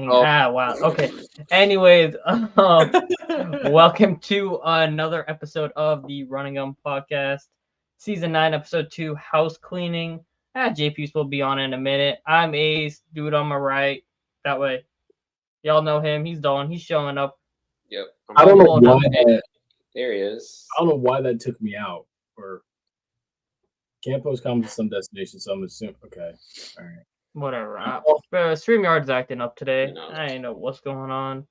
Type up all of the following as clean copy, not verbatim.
cleaning. Wow. Okay. Anyways, welcome to another episode of the Running Gun Podcast, Season 9, Episode 2, House Cleaning. JPeeps will be on in a minute. I'm Ace, dude on my right. That way. Y'all know him. He's Dawn. He's showing up. Yep. I don't know why there he is. I don't know why that took me out. Or can't post comments to some destination, so I'm assuming. Okay. All right. Whatever. StreamYard's acting up today. I don't know what's going on.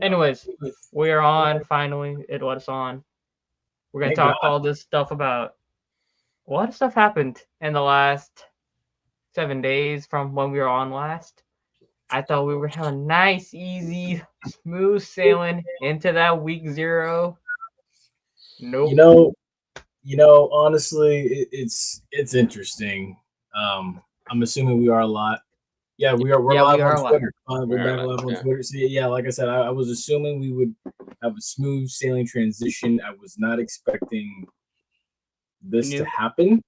Anyways, we're on finally. It was on. We're gonna talk all this stuff about what stuff happened in the last 7 days from when we were on last. I thought we were having nice, easy, smooth sailing into that week 0. Nope. You know, honestly, it's interesting. I'm assuming we are a lot. Yeah, we're live on Twitter. We're back live on Twitter. So yeah, like I said, I was assuming we would have a smooth sailing transition. I was not expecting this to happen.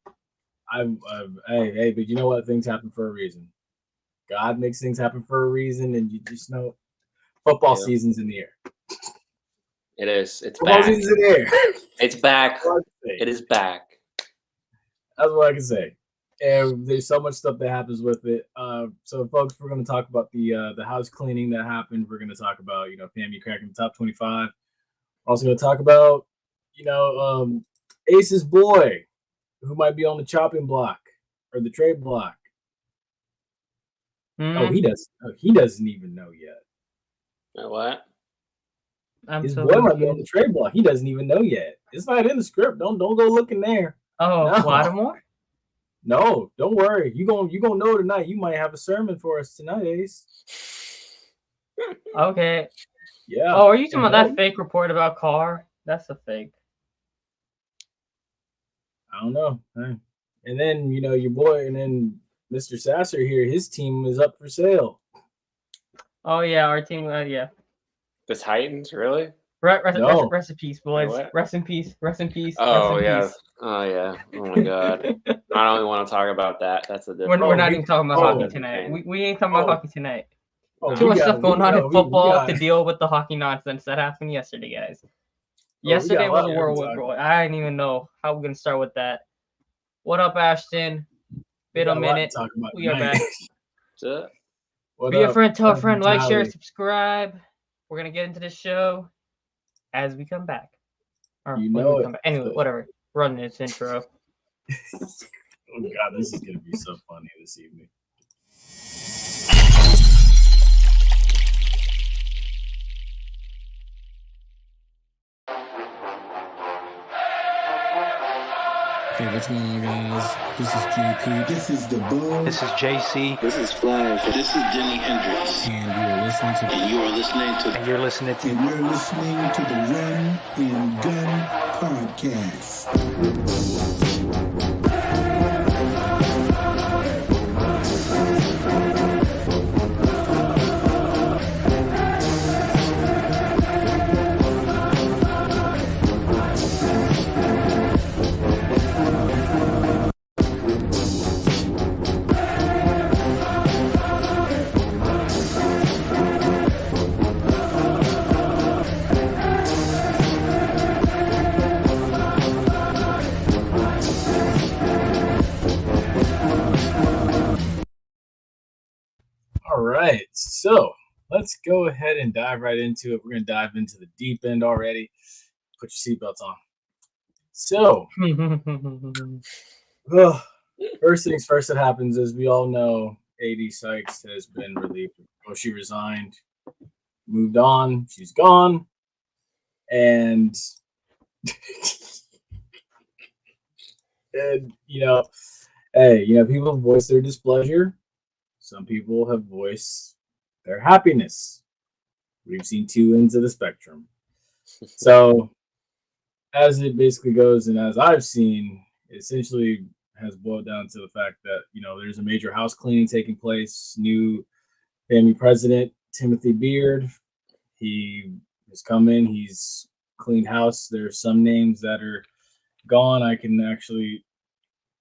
Hey, but you know what? Things happen for a reason. God makes things happen for a reason, and you just know football season's in the air. It is. It's football back. Season's in the air. It's back. It is back. That's what I can say. And there's so much stuff that happens with it. So, folks, we're going to talk about the house cleaning that happened. We're going to talk about, FAMU cracking the top 25. We're also going to talk about, Ace's boy, who might be on the chopping block or the trade block. Oh, he does. He doesn't even know yet. What? His boy might be on the trade block. He doesn't even know yet. It's not in the script. Don't go looking there. Oh, no. Lattimore? No, don't worry. You gonna know tonight. You might have a sermon for us tonight, Ace. Okay. Yeah. Oh, are you talking about that fake report about Carr? That's a fake. I don't know. And then your boy, and then Mr. Sasser here. His team is up for sale. Oh yeah, our team. Yeah. The Titans, really? Rest in peace, boys. Rest in peace. Oh yeah. Oh yeah. Oh my god. I don't even want to talk about that. That's a different. We're not even talking about hockey tonight. We ain't talking about hockey tonight. Too much stuff going on in football to deal with the hockey nonsense that happened yesterday, guys. Yesterday was a whirlwind, bro. I didn't even know how we're gonna start with that. What up, Ashton? Been a minute. We are back. Be a friend, tell a friend, like, share, subscribe. We're gonna get into this show as we come back. Or anyway, whatever. Run this intro. Oh god, this is gonna be so funny this evening. Hey, what's going on, guys? This is JP. This is the Bug. This is JC. This is Flash. This is Jimi Hendrix. And you're listening to. And you're listening to. And you're listening to. And you're listening to the Run and Gun Podcast. So let's go ahead and dive right into it. We're going to dive into the deep end already. Put your seatbelts on. So, first things first that happens is we all know AD Sykes has been relieved. Well, she resigned, moved on. She's gone. And, people voice their displeasure. Some people have voiced their happiness. We've seen two ends of the spectrum. So, as it basically goes, and as I've seen, it essentially has boiled down to the fact that, there's a major house cleaning taking place. New FAMU president, Timothy Beard, he has come in. He's cleaned house. There's some names that are gone. I can actually,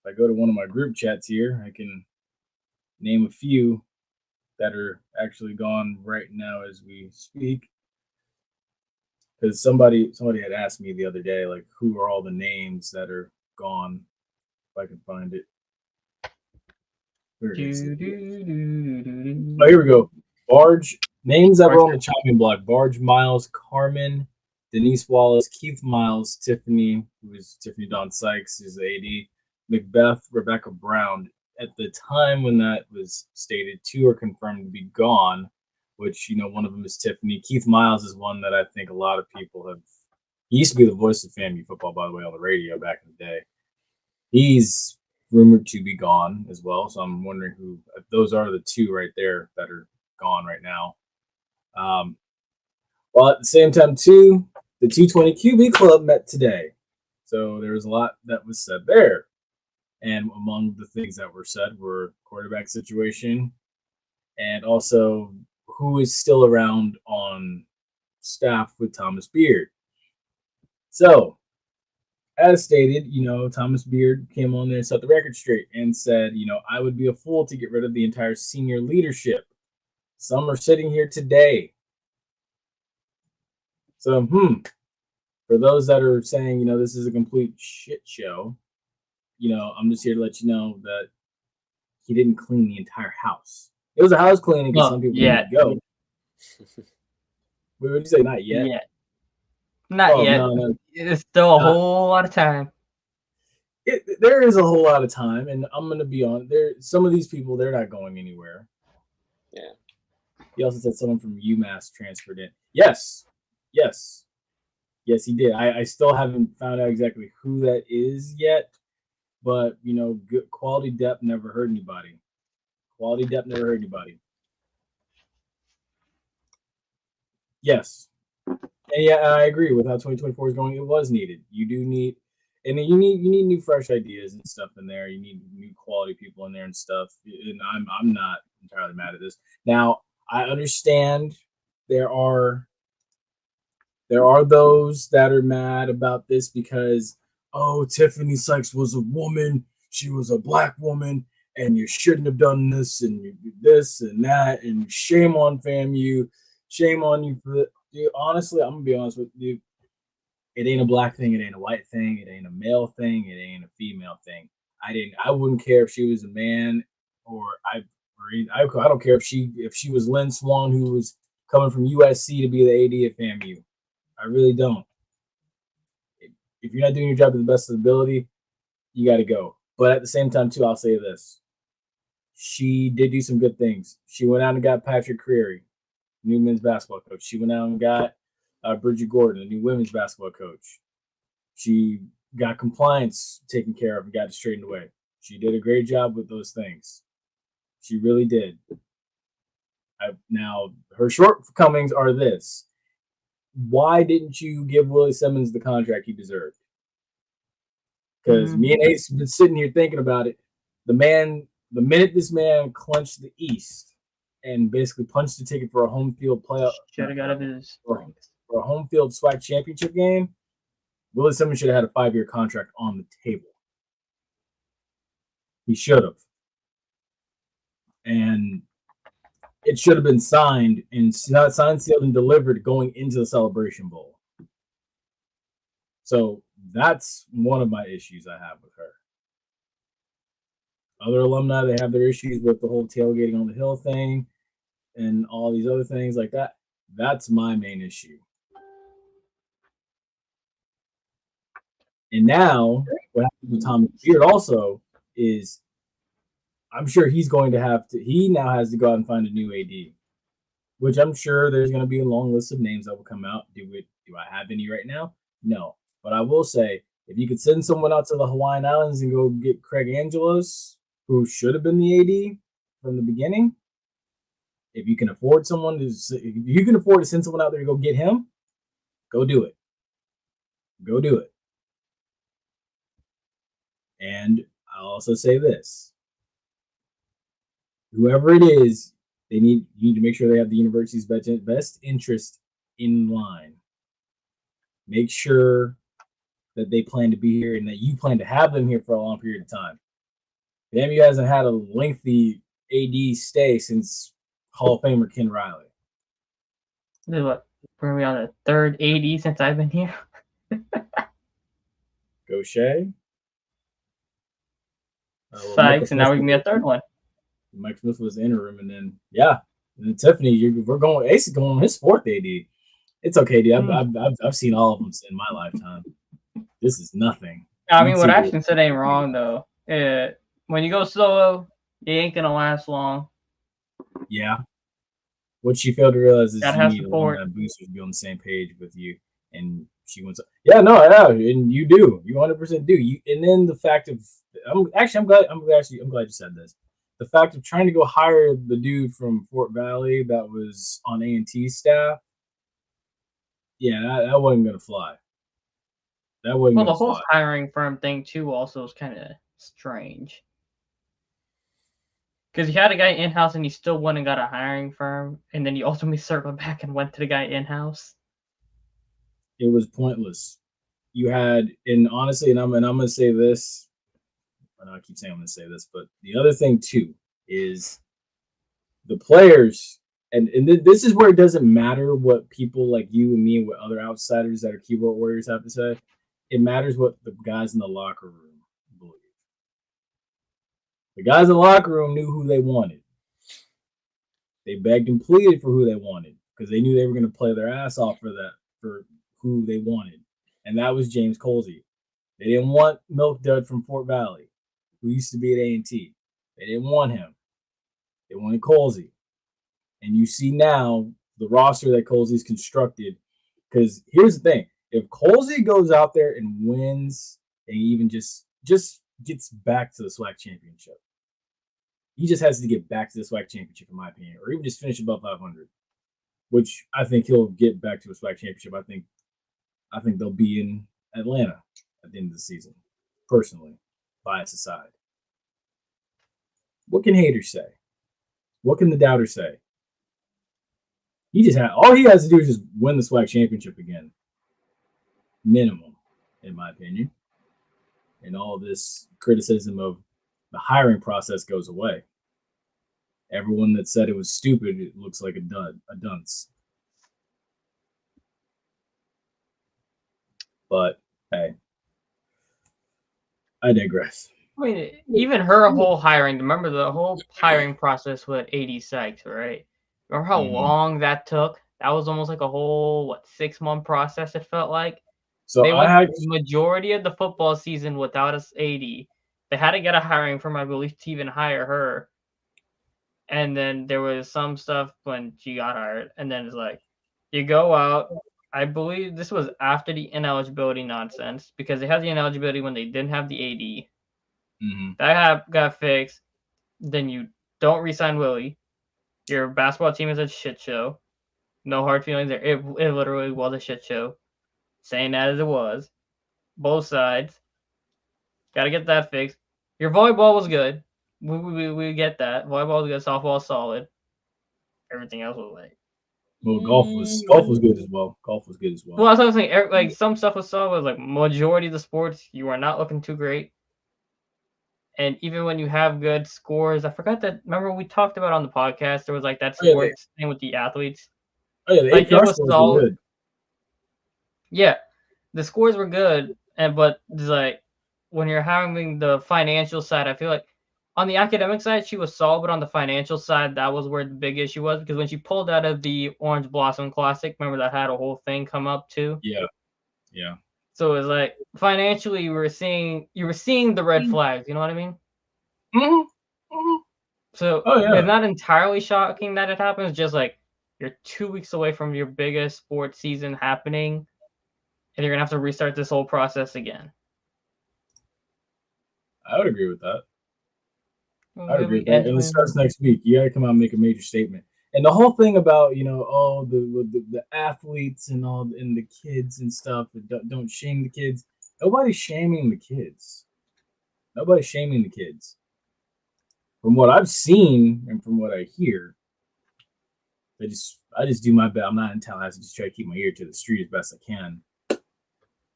if I go to one of my group chats here, I can name a few. that are actually gone right now as we speak. Because somebody had asked me the other day, like, who are all the names that are gone? If I can find it. Where is it? Oh, here we go. Barge names that were on the chopping block: Barge Miles, Carmen, Denise Wallace, Keith Miles, Tiffany, who is Tiffany Dawn Sykes, is the AD, Macbeth, Rebecca Brown. At the time when that was stated, 2 are confirmed to be gone, which, one of them is Tiffany. Keith Miles is one that I think a lot of people have. He used to be the voice of FAMU football, by the way, on the radio back in the day. He's rumored to be gone as well, so I'm wondering who. Those are the 2 right there that are gone right now. Well, at the same time, too, the 220 QB Club met today. So there was a lot that was said there. And among the things that were said were quarterback situation and also who is still around on staff with Thomas Beard. So, as stated, Thomas Beard came on there and set the record straight and said, I would be a fool to get rid of the entire senior leadership. Some are sitting here today. So, for those that are saying, this is a complete shit show, I'm just here to let you know that he didn't clean the entire house. It was a house cleaning because some people didn't go. Wait, what did you say? Not yet? Not yet. No. It's still a whole lot of time. There is a whole lot of time, and I'm going to be on there. Some of these people, they're not going anywhere. Yeah. He also said someone from UMass transferred in. Yes, he did. I still haven't found out exactly who that is yet, but good quality depth never hurt anybody. Yes, and yeah, I agree with how 2024 is going. It was needed. You do need, and you need new fresh ideas and stuff in there. You need new quality people in there and stuff. And I'm not entirely mad at this. Now I understand there are those that are mad about this because, Tiffany Sykes was a woman. She was a black woman, and you shouldn't have done this, and you did this and that, and shame on FAMU. Shame on you for that. Dude, honestly, I'm going to be honest with you. It ain't a black thing. It ain't a white thing. It ain't a male thing. It ain't a female thing. I wouldn't care if she was a man I don't care if she was Lynn Swan, who was coming from USC to be the AD at FAMU. I really don't. If you're not doing your job to the best of the ability, you got to go. But at the same time, too, I'll say this. She did do some good things. She went out and got Patrick Creary, new men's basketball coach. She went out and got Bridget Gordon, a new women's basketball coach. She got compliance taken care of and got it straightened away. She did a great job with those things. She really did. Now, her shortcomings are this. Why didn't you give Willie Simmons the contract he deserved? Because me and Ace have been sitting here thinking about it. The minute this man clenched the East and basically punched the ticket for a home field playoff, should have got his for a home field SWAC championship game, Willie Simmons should have had a 5-year contract on the table. He should have. And it should have been signed, signed, sealed, and delivered going into the Celebration Bowl. So that's one of my issues I have with her. Other alumni, they have their issues with the whole tailgating on the hill thing and all these other things like that. That's my main issue. And now, what happens with Thomas Beard also is I'm sure he now has to go out and find a new AD, which I'm sure there's going to be a long list of names that will come out. Do I have any right now? No. But I will say, if you could send someone out to the Hawaiian Islands and go get Craig Angelos, who should have been the AD from the beginning, if you can afford to send someone out there to go get him, go do it. Go do it. And I'll also say this. Whoever it is, you need to make sure they have the university's best interest in line. Make sure that they plan to be here and that you plan to have them here for a long period of time. FAMU hasn't had a lengthy AD stay since Hall of Famer Ken Riley. This is what? Were we on the third AD since I've been here? Gaucher. Sykes, and now we can get a third one. Mike Smith was interim, and then and then Tiffany, we're going. Ace is going on his fourth AD. It's okay, dude. I've seen all of them in my lifetime. This is nothing. I mean, what Ashton said ain't wrong though. When you go solo, you ain't gonna last long. Yeah. What she failed to realize is you need a booster to be on the same page with you, and she wants. And you do. You 100% do. And then the fact of, I'm glad you said this. The fact of trying to go hire the dude from Fort Valley that was on A&T staff. Yeah, that wasn't gonna fly. That wasn't. Well, the whole hiring firm thing too also is kind of strange. Because you had a guy in-house and you still went and got a hiring firm, and then you ultimately circled back and went to the guy in-house. It was pointless. You had, and honestly, and I'm gonna say this. I know I keep saying I'm gonna say this, but the other thing too is the players, and this is where it doesn't matter what people like you and me and what other outsiders that are keyboard warriors have to say. It matters what the guys in the locker room believe. The guys in the locker room knew who they wanted. They begged and pleaded for who they wanted because they knew they were going to play their ass off for who they wanted. And that was James Colsey. They didn't want Milk Dud from Fort Valley, who used to be at A&T. They didn't want him. They wanted Colsey. And you see now the roster that Colsey's constructed. Because here's the thing. If Colsey goes out there and wins and even just gets back to the SWAC championship, he just has to get back to the SWAC championship, in my opinion, or even just finish above 500, which I think he'll get back to a SWAC championship. I think they'll be in Atlanta at the end of the season, personally, bias aside. What can haters say? What can the doubters say? All he has to do is just win the SWAC championship again. Minimum, in my opinion. And all this criticism of the hiring process goes away. Everyone that said it was stupid, it looks like a dunce. But hey, I digress. I mean, even her whole hiring, remember the whole hiring process with AD Sykes, right? Remember how long that took? That was almost like a whole, 6-month process, it felt like. So they went the majority of the football season without us AD. They had to get a hiring firm, I believe, to even hire her. And then there was some stuff when she got hired. And then it's like, you go out. I believe this was after the ineligibility nonsense because they had the ineligibility when they didn't have the AD. Mm-hmm. That got fixed. Then you don't re-sign Willie. Your basketball team is a shit show. No hard feelings there. It literally was a shit show. Saying that as it was. Both sides. Got to get that fixed. Your volleyball was good. We get that. Volleyball was good. Softball was solid. Everything else was like. Well, golf was good as well. Well, I was saying, like some stuff was solid. Like majority of the sports, you are not looking too great. And even when you have good scores, I forgot that. Remember we talked about on the podcast. There was like that sports thing with the athletes. Oh yeah, the APR scores were good. Yeah, the scores were good, but it's like when you're having the financial side, I feel like on the academic side she was solid, but on the financial side, that was where the big issue was because when she pulled out of the Orange Blossom Classic, remember that had a whole thing come up too. Yeah. So it was like financially, you were seeing the red flags. You know what I mean? Mm-hmm. Mm-hmm. So it's not entirely shocking that it happens. Just like you're 2 weeks away from your biggest sports season happening, and you're gonna have to restart this whole process again. I would agree with that. And it starts next week. You gotta come out and make a major statement. And the whole thing about the athletes and the kids and stuff, don't shame the kids. Nobody's shaming the kids. From what I've seen and from what I hear, I just do my best. I'm not in Tallahassee. Just try to keep my ear to the street as best I can.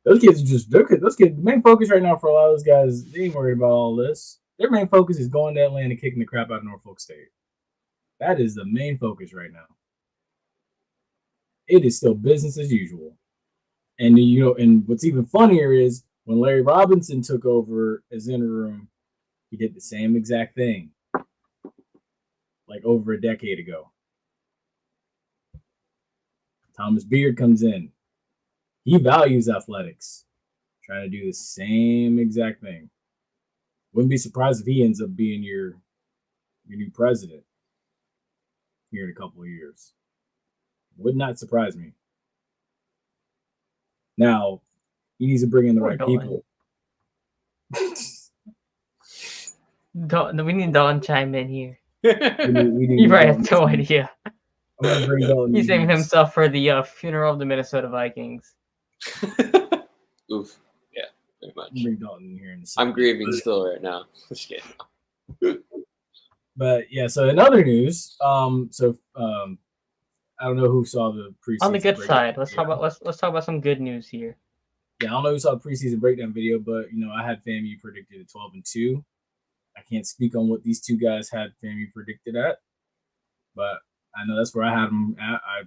Those kids the main focus right now for a lot of those guys, they ain't worried about all this. Their main focus is going to Atlanta, kicking the crap out of Norfolk State. That is the main focus right now. It is still business as usual. And and what's even funnier is when Larry Robinson took over as interim, he did the same exact thing, like over a decade ago. Thomas Beard comes in. He values athletics, trying to do the same exact thing. Wouldn't be surprised if he ends up being your new president here in a couple of years. Would not surprise me. Now, he needs to bring in the right people. We need Dalton chime in here. we need You probably have no idea. I'm gonna bring Dalton. He's saving himself for the funeral of the Minnesota Vikings. Oof. Yeah, very much. Bring Dalton in here in a I'm grieving still right now. Just kidding. But yeah, so in other news, I don't know who saw the preseason. On the good side, let's talk about some good news here. Yeah, I don't know who saw the preseason breakdown video, but I had FAMU predicted at 12-2. I can't speak on what these two guys had FAMU predicted at, but I know that's where I had them at. I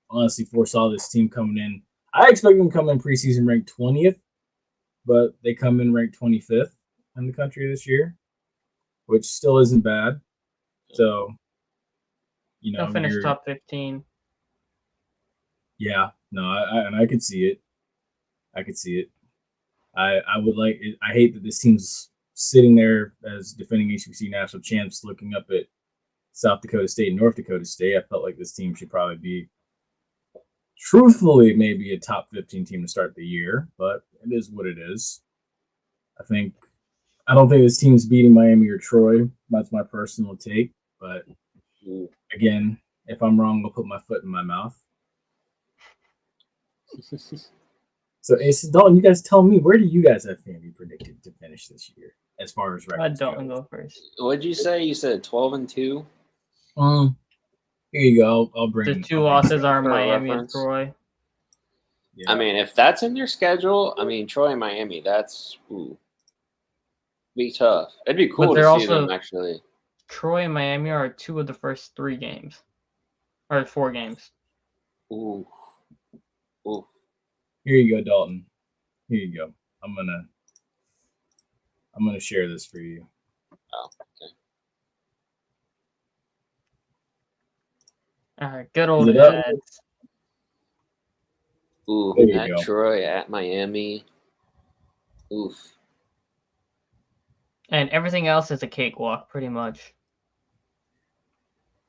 honestly foresaw this team coming in. I expect them to come in preseason ranked 20th, but they come in ranked 25th in the country this year, which still isn't bad. So, they'll finish top 15. Yeah, no, I could see it. I could see it. I would like it. I hate that this team's sitting there as defending HBC national champs, looking up at South Dakota State and North Dakota State. I felt like this team should probably be, truthfully, maybe a top 15 team to start the year, but it is what it is. I don't think this team's beating Miami or Troy. That's my personal take. But again, if I'm wrong, I'll put my foot in my mouth. So, Ace, Dalton, you guys tell me, where do you guys have FAMU predicted to finish this year as far as records go? Dalton go first. What'd you say? You said 12-2? Here you go. I'll bring the two losses are Miami and Troy. Yeah. I mean, if that's in their schedule, Troy and Miami, that's be tough. It'd be cool to see them actually. Troy and Miami are 2 of the first 3 games, or 4 games. Ooh. Here you go, Dalton. Here you go. I'm gonna share this for you. Oh, okay. All right, good old Eds. Ooh, at Troy, at Miami. Oof. And everything else is a cakewalk, pretty much.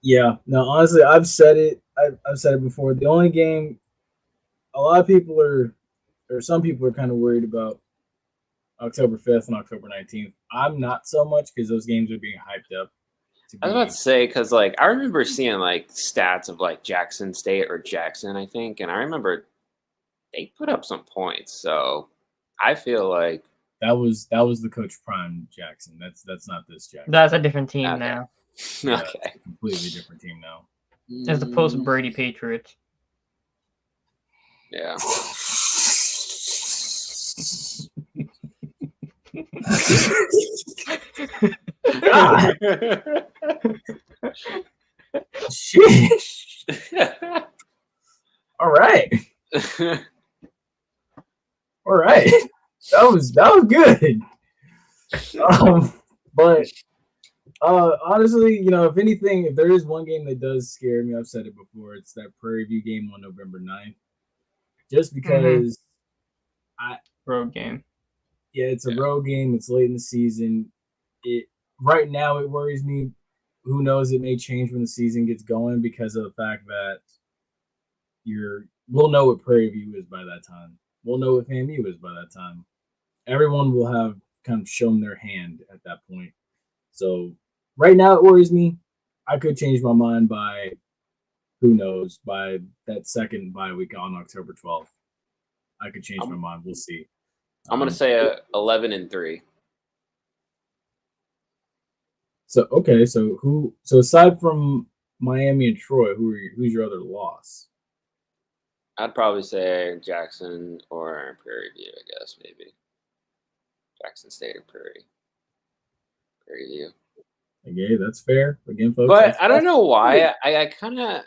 Yeah. No, honestly, I've said it. I've said it before. The only game a lot of people some people are kind of worried about October 5th and October 19th. I'm not so much because those games are being hyped up. I was about to say, because I remember seeing stats of Jackson State or Jackson, I think, and I remember they put up some points. So I feel like that was the Coach Prime Jackson. That's not this Jackson. That's a different team now. Yeah, okay, completely different team now. As the post Brady Patriots. Yeah. Sheesh. All right. All right. That was good. But honestly, if anything, if there is one game that does scare me, I've said it before, it's that Prairie View game on November 9th. Just because road game. Yeah, it's a road game. It's late in the season. Right now it worries me. Who knows? It may change when the season gets going because of the fact that we'll know what Prairie View is by that time. We'll know what FAMU is by that time. Everyone will have kind of shown their hand at that point. So right now it worries me. I could change my mind by, who knows, by that second bye week on October 12th. I could change my mind. We'll see. I'm going to say 11-3. So, okay. So aside from Miami and Troy, who's your other loss? I'd probably say Jackson or Prairie View, I guess, maybe. Jackson State or Prairie View. Okay, that's fair. Again, folks. But I don't know why. I kind of.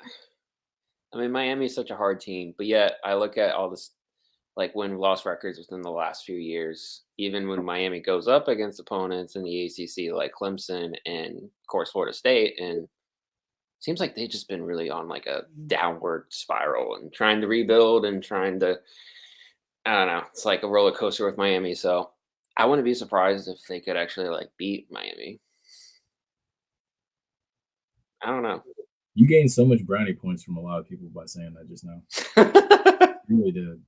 I mean, Miami's such a hard team, but yet I look at all this, like win-loss records within the last few years. Even when Miami goes up against opponents in the ACC, like Clemson and of course Florida State, and it seems like they've just been really on like a downward spiral and trying to rebuild and trying to. I don't know. It's like a roller coaster with Miami. So I wouldn't be surprised if they could actually like beat Miami. I don't know. You gained so much brownie points from a lot of people by saying that just now. You really did.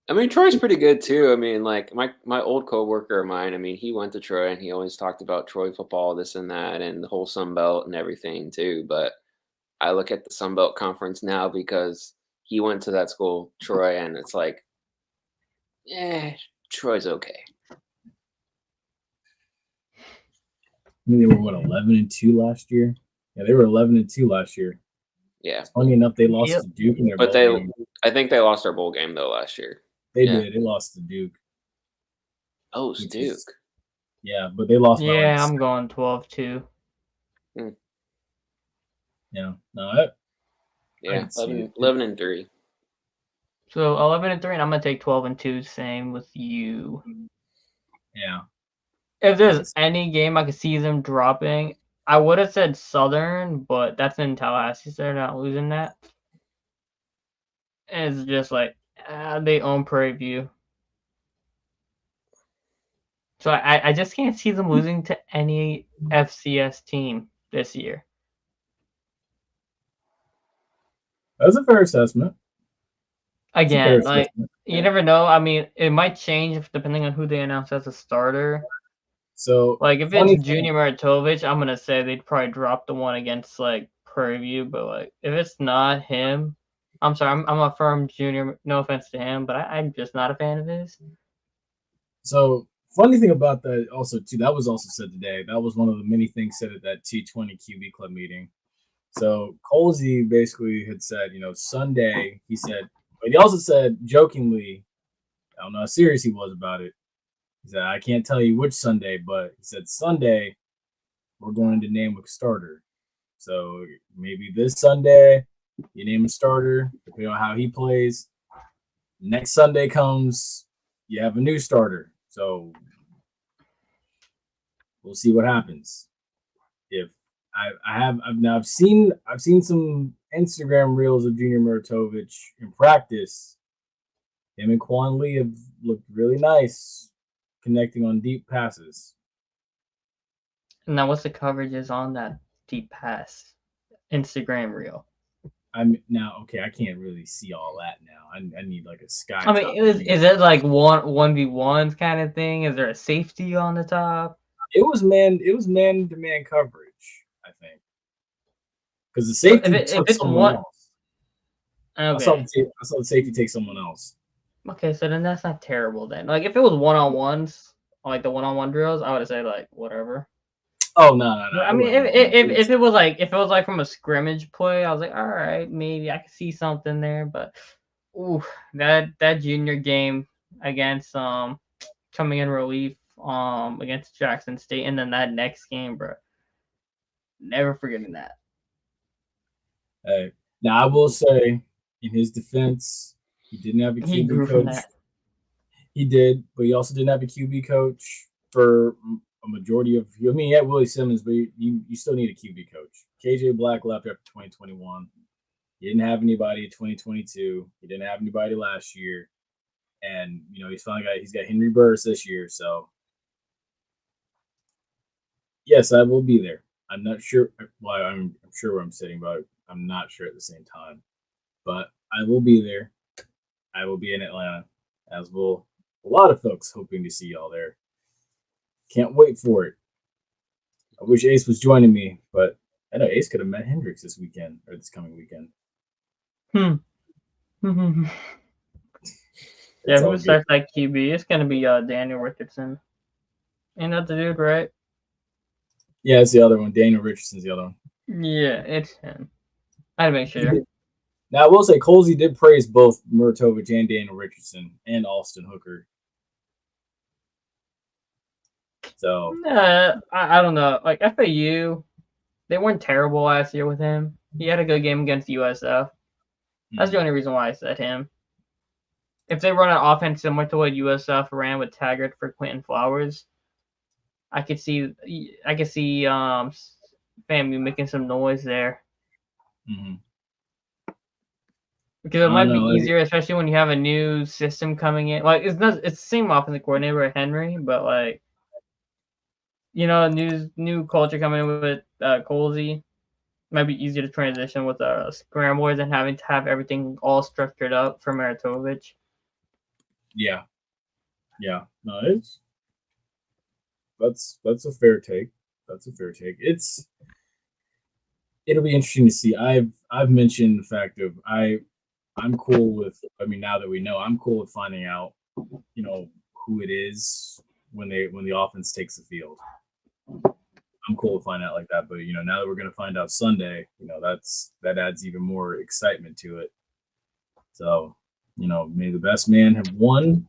I mean, Troy's pretty good too. I mean, like my old coworker of mine. I mean, he went to Troy and he always talked about Troy football, this and that, and the whole Sun Belt and everything too. But I look at the Sun Belt Conference now because he went to that school, Troy, and it's like, Troy's okay. I mean, they were 11-2 last year. Yeah, they were 11-2 last year. Yeah. Funny enough, they lost to Duke in their but bowl game. I think they lost their bowl game though last year. They did. They lost to Duke. Oh, it's Duke. Yeah, but they lost. Yeah, I'm going 12-2. Yeah, no, 11-3. So 11-3, and I'm gonna take 12-2. Same with you. Yeah. If there's any game I could see them dropping, I would have said Southern, but that's in Tallahassee, so they're not losing that. And it's just like they own Prairie View. So I just can't see them losing to any FCS team this year. That's a fair assessment. Again, like you never know. I mean, it might change depending on who they announce as a starter. So, like, if it's Junior Maratovich, I'm gonna say they'd probably drop the one against like Prairie View. But like, if it's not him, I'm sorry, I'm a firm Junior. No offense to him, but I'm just not a fan of his. So, funny thing about that also too, that was also said today. That was one of the many things said at that T20 QB club meeting. So Colsey basically had said, Sunday, he said, but he also said jokingly, I don't know how serious he was about it. He said, I can't tell you which Sunday, but he said Sunday, we're going to name a starter. So maybe this Sunday, you name a starter, depending on how he plays. Next Sunday comes, you have a new starter. So we'll see what happens. If I've seen some Instagram reels of Junior Maratovich in practice. Him and Quan Lee have looked really nice connecting on deep passes. Now, what's the coverages on that deep pass Instagram reel? I can't really see all that now. I need like a sky. I mean, is it like 1v1s kind of thing? Is there a safety on the top? It was man-to-man coverage, I think, because the safety took someone else. Okay. I saw the safety take someone else. Okay, so then that's not terrible then. Like, if it was one-on-ones, like the one-on-one drills, I would have said like whatever. Oh no. I mean, if it was like from a scrimmage play, I was like, all right, maybe I could see something there. But that junior game against coming in relief against Jackson State, and then that next game, bro, never forgetting that. Hey, now I will say, in his defense, he didn't have a QB coach. He did, but he also didn't have a QB coach for a majority of. I mean, he had Willie Simmons, but you still need a QB coach. KJ Black left after 2021. He didn't have anybody in 2022. He didn't have anybody last year, and he's got Henry Burris this year. So yes, I will be there. I'm not sure. Well, I'm sure where I'm sitting, but I'm not sure at the same time. But I will be there. I will be in Atlanta, as will a lot of folks hoping to see y'all there. Can't wait for it. I wish Ace was joining me, but I know Ace could have met Hendricks this weekend or this coming weekend. Yeah, who starts that QB? It's gonna be Daniel Richardson. Ain't that the dude, right? Yeah, it's the other one. Daniel Richardson's the other one. Yeah, it's him. I had to make sure. Now, I will say, Colsey did praise both Maratovich and Daniel Richardson and Austin Hooker. So I don't know. Like FAU, they weren't terrible last year with him. He had a good game against USF. That's the only reason why I said him. If they run an offense similar to what USF ran with Taggart for Quentin Flowers, I could see FAMU making some noise there. Mm-hmm. Because it might be easier, especially when you have a new system coming in. Like it's the same offensive coordinator at Henry, but like new culture coming in with Colsey. Might be easier to transition with scramblers than having to have everything all structured up for Maritovich. Yeah. No, that's a fair take. It'll be interesting to see. I've mentioned the fact of I'm cool with. I mean, now that we know, I'm cool with finding out, who it is when the offense takes the field. I'm cool with finding out like that. But now that we're gonna find out Sunday, that adds even more excitement to it. So, may the best man have won.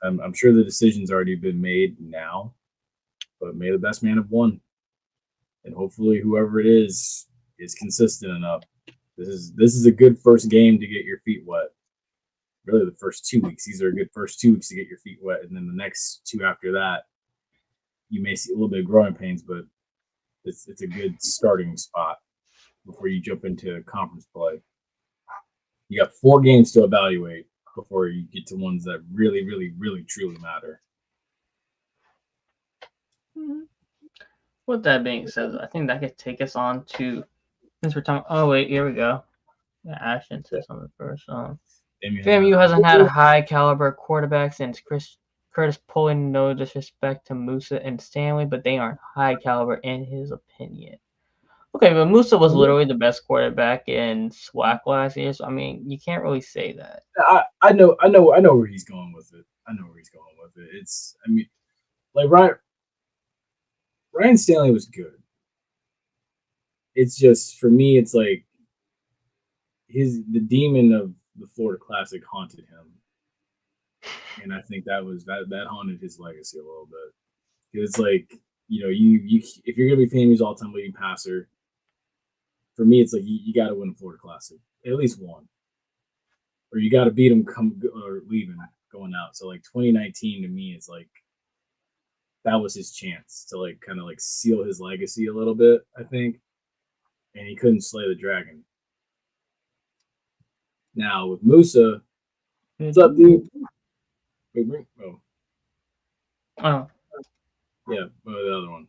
I'm sure the decision's already been made now, but may the best man have won. And hopefully whoever it is consistent enough. This is a good first game to get your feet wet. Really, the first 2 weeks. These are a good first 2 weeks to get your feet wet, and then the next two after that, you may see a little bit of growing pains, but it's a good starting spot before you jump into conference play. You got 4 games to evaluate before you get to ones that really, really, really, truly matter. With that being said, I think that could take us on to, since we're talking. Oh wait, here we go. Ashton says something first. FAMU hasn't had a high caliber quarterback since Curtis Pulling. No disrespect to Musa and Stanley, but they aren't high caliber in his opinion. Okay, but Musa was literally the best quarterback in SWAC last year, so I mean, you can't really say that. I know where he's going with it. It's, I mean, like Ryan Stanley was good. It's just, for me, it's like the demon of the Florida Classic haunted him, and I think that haunted his legacy a little bit. It's like, you if you're gonna be FAMU's all-time leading passer, for me, it's like you got to win the Florida Classic, at least one, or you got to beat him leaving, going out. So like 2019 to me, it's like that was his chance to like kind of like seal his legacy a little bit, I think, and he couldn't slay the dragon. Now with Musa, what's up, dude? Wait, oh, yeah, the other one.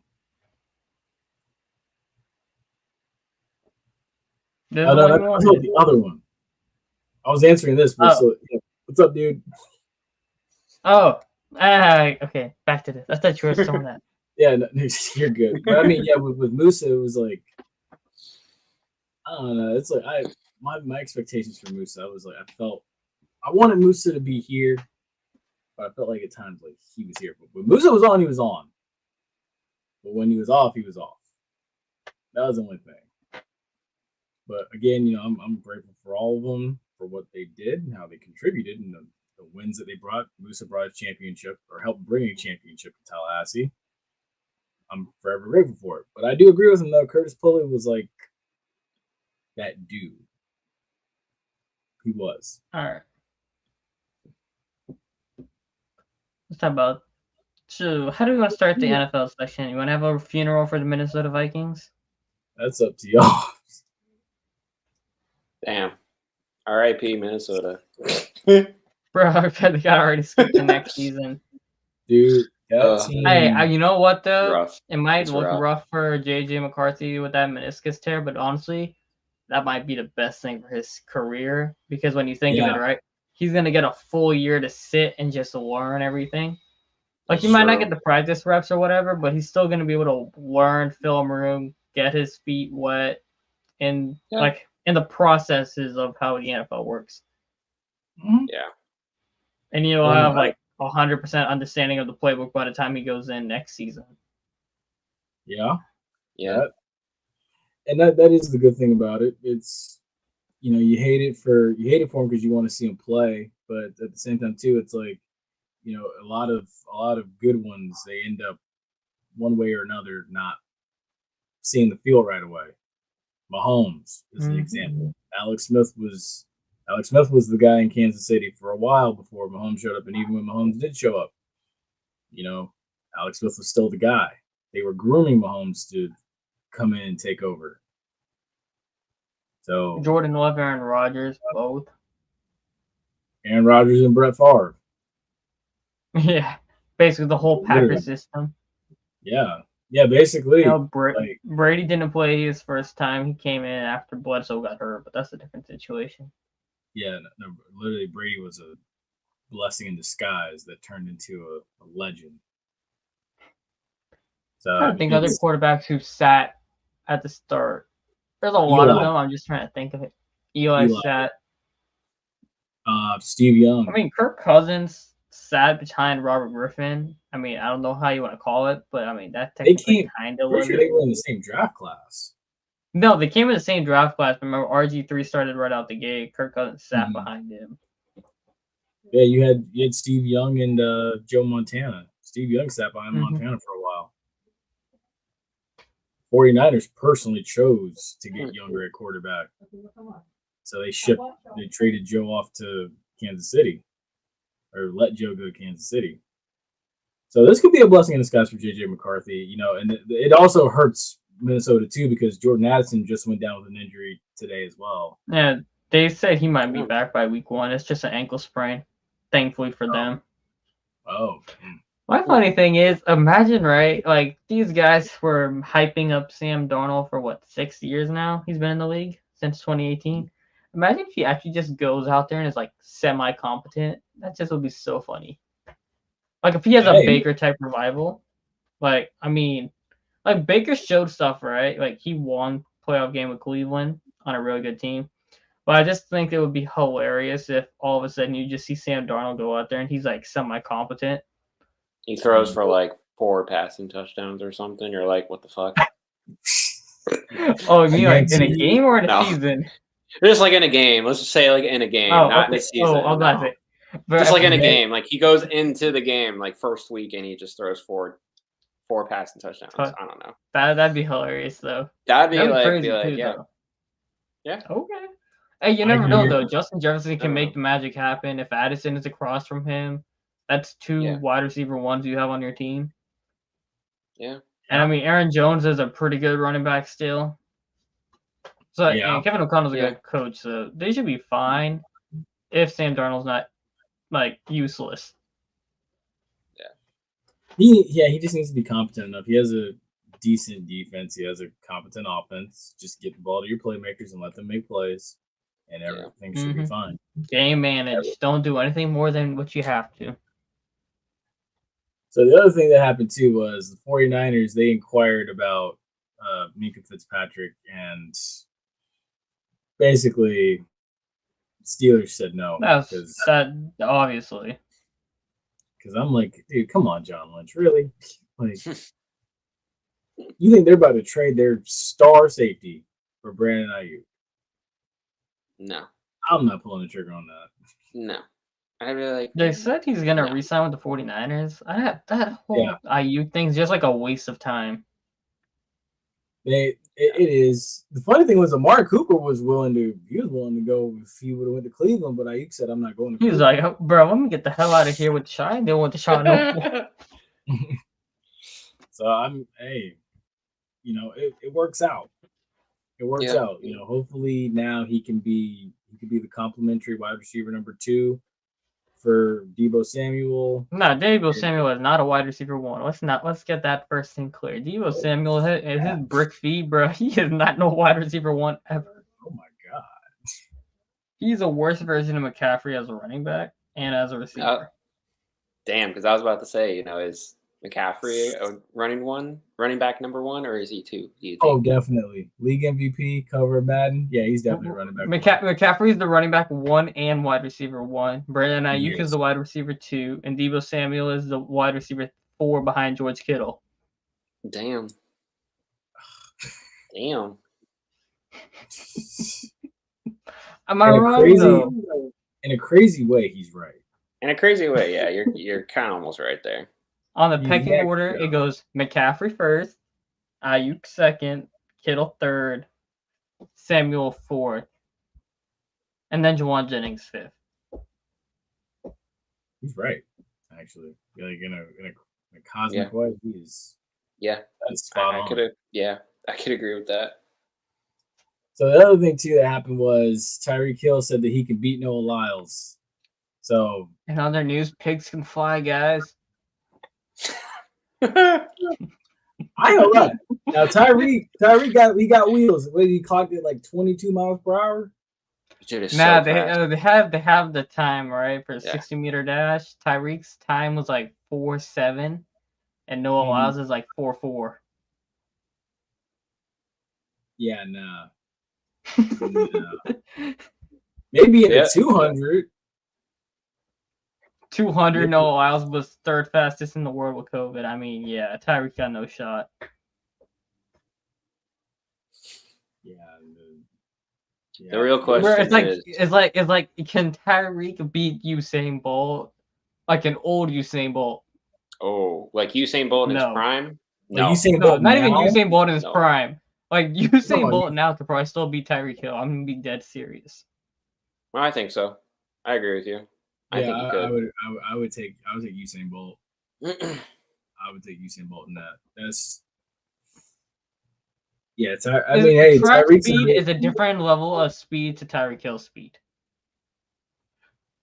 No, that's the other one. I was answering this, but what's up, dude? Oh, okay. Back to this. I thought you were still on that. Yeah, no, you're good. But I mean, yeah, with Musa, it was like, I don't know. It's like my expectations for Musa, I wanted Musa to be here, but I felt like at times like he was here. But when Musa was on, he was on. But when he was off, he was off. That was the only thing. But again, I'm grateful for all of them for what they did and how they contributed and the wins that they brought. Musa brought a championship, or helped bring a championship to Tallahassee. I'm forever grateful for it. But I do agree with him, though. Curtis Pulley was like that dude. He was. All right. Let's talk about. So, how do we want to start the NFL section? You want to have a funeral for the Minnesota Vikings? That's up to y'all. Damn. R.I.P. Minnesota. Bro, they got already skipped to next season. Dude, that team. Hey, you know what though? Rough. It might look rough for JJ McCarthy with that meniscus tear, but honestly, that might be the best thing for his career, because when you think of it, right, he's gonna get a full year to sit and just learn everything. Like, he might not get the practice reps or whatever, but he's still gonna be able to learn film room, get his feet wet, and like in the processes of how the NFL works. Yeah. And you'll have like 100% understanding of the playbook by the time he goes in next season. Yeah. Yeah. And that is the good thing about it. It's, you hate it for him because you want to see him play, but at the same time too, it's like, a lot of good ones, they end up one way or another not seeing the field right away. Mahomes is an example. Alex Smith was the guy in Kansas City for a while before Mahomes showed up, and even when Mahomes did show up, Alex Smith was still the guy. They were grooming Mahomes to come in and take over. So Jordan Love, Aaron Rodgers, both. Aaron Rodgers and Brett Favre. Yeah, basically the whole Packers system. Yeah, basically. Brady didn't play his first time. He came in after Bledsoe got hurt, but that's a different situation. Yeah, no, literally Brady was a blessing in disguise that turned into a legend. So I think other quarterbacks who sat at the start. There's a lot of them. I'm just trying to think of it. Eli sat. Steve Young. I mean, Kirk Cousins sat behind Robert Griffin. I mean, I don't know how you want to call it, but I mean that technically kind of was. Sure they were in the same draft class. No, they came in the same draft class. But remember, RG3 started right out the gate. Kirk Cousins sat behind him. Yeah, you had Steve Young and Joe Montana. Steve Young sat behind Montana for a while. 49ers personally chose to get Younger at quarterback. So they traded Joe off to Kansas City, or let Joe go to Kansas City. So this could be a blessing in disguise for J.J. McCarthy, and it also hurts Minnesota too because Jordan Addison just went down with an injury today as well. Yeah, they said he might be back by week 1. It's just an ankle sprain, thankfully for them. Oh. My funny thing is, imagine, right? Like, these guys were hyping up Sam Darnold for, 6 years now? He's been in the league since 2018. Imagine if he actually just goes out there and is, semi-competent. That just would be so funny. Like, if he has a Baker-type revival. Baker showed stuff, right? Like, he won playoff game with Cleveland on a really good team. But I just think it would be hilarious if all of a sudden you just see Sam Darnold go out there and he's, semi-competent. He throws for 4 passing touchdowns or something. You're like, what the fuck? Oh, you mean in a game or in a season? Just in a game. Let's just say in a game, not in a season. Oh, I'm not saying. Just in a game. He goes into the game first week and he just throws 4 passing touchdowns. I don't know. That'd be hilarious though. That'd be yeah. Okay. Hey, you never know though. Justin Jefferson can make the magic happen. If Addison is across from him, that's 2 wide receiver ones you have on your team. Yeah. And I mean, Aaron Jones is a pretty good running back still. So and Kevin O'Connell's a good coach, so they should be fine if Sam Darnold's not useless. He just needs to be competent enough. He has a decent defense. He has a competent offense. Just get the ball to your playmakers and let them make plays, and everything should be fine. Game manage. Don't do anything more than what you have to. So the other thing that happened too was the 49ers, they inquired about Minkah Fitzpatrick, and basically Steelers said no. That's obviously. Because I'm like, dude, come on, John Lynch, really? You think they're about to trade their star safety for Brandon Ayuk? No. I'm not pulling the trigger on that. No. I really They said he's going to re-sign with the 49ers. That whole Ayuk thing's just a waste of time. It is. The funny thing was, Amari Cooper was willing to go if he would have went to Cleveland, but Ayuk said, "I'm not going to Cleveland." He was like, bro, let me get the hell out of here with Shine. They want the Shine. So it works out. It works out. Hopefully now he can be the complimentary wide receiver number 2 for Deebo Samuel. No, Deebo Samuel is not a wide receiver 1. Let's get that first thing clear. Deebo Samuel, his brick feet, bro, he is not no wide receiver 1 ever. Oh my god. He's a worse version of McCaffrey as a running back and as a receiver. Damn, because I was about to say, is McCaffrey a running back number 1, or is he 2? Oh, definitely. League MVP, cover Madden. Yeah, he's definitely running back. McCaffrey's the running back 1 and wide receiver 1. Brandon Ayuk is the wide receiver 2, and Deebo Samuel is the wide receiver 4 behind George Kittle. Damn. Am I wrong though? In a crazy way, he's right. In a crazy way, yeah. You're kind of almost right there. On the He's pecking next, order, though. it goes McCaffrey first, Ayuk second, Kittle third, Samuel fourth, and then Juwan Jennings fifth. He's right, actually. Like in a cosmic way, he's that's spot on. I could agree with that. So the other thing too that happened was Tyreek Hill said that he can beat Noah Lyles. So In other news, pigs can fly, guys. I know that. Now Tyreek got wheels. Wait, he clocked it like 22 miles per hour. Dude, it's Nah, so fast. they have the time, right, for a 60-meter dash. Tyreek's time was like 4.7, and Noah Lyles is like 4.4. Yeah, nah. Maybe in the 200. 200, Noah Lyles was third fastest in the world with COVID. I mean, yeah, Tyreek got no shot. Yeah. The real question it's like can Tyreek beat Usain Bolt? Like an old Usain Bolt? Oh, like Usain Bolt in his prime? No. Usain Bolt not now? even Usain Bolt in his prime. Like Usain Bolt you... now could probably still beat Tyreek Hill. I'm gonna be dead serious. Well, I think so. I agree with you. I think he could. I would take Usain Bolt. I would take Usain Bolt in that. That's Tyreek speed is a different level of speed to Tyreek Hill's speed.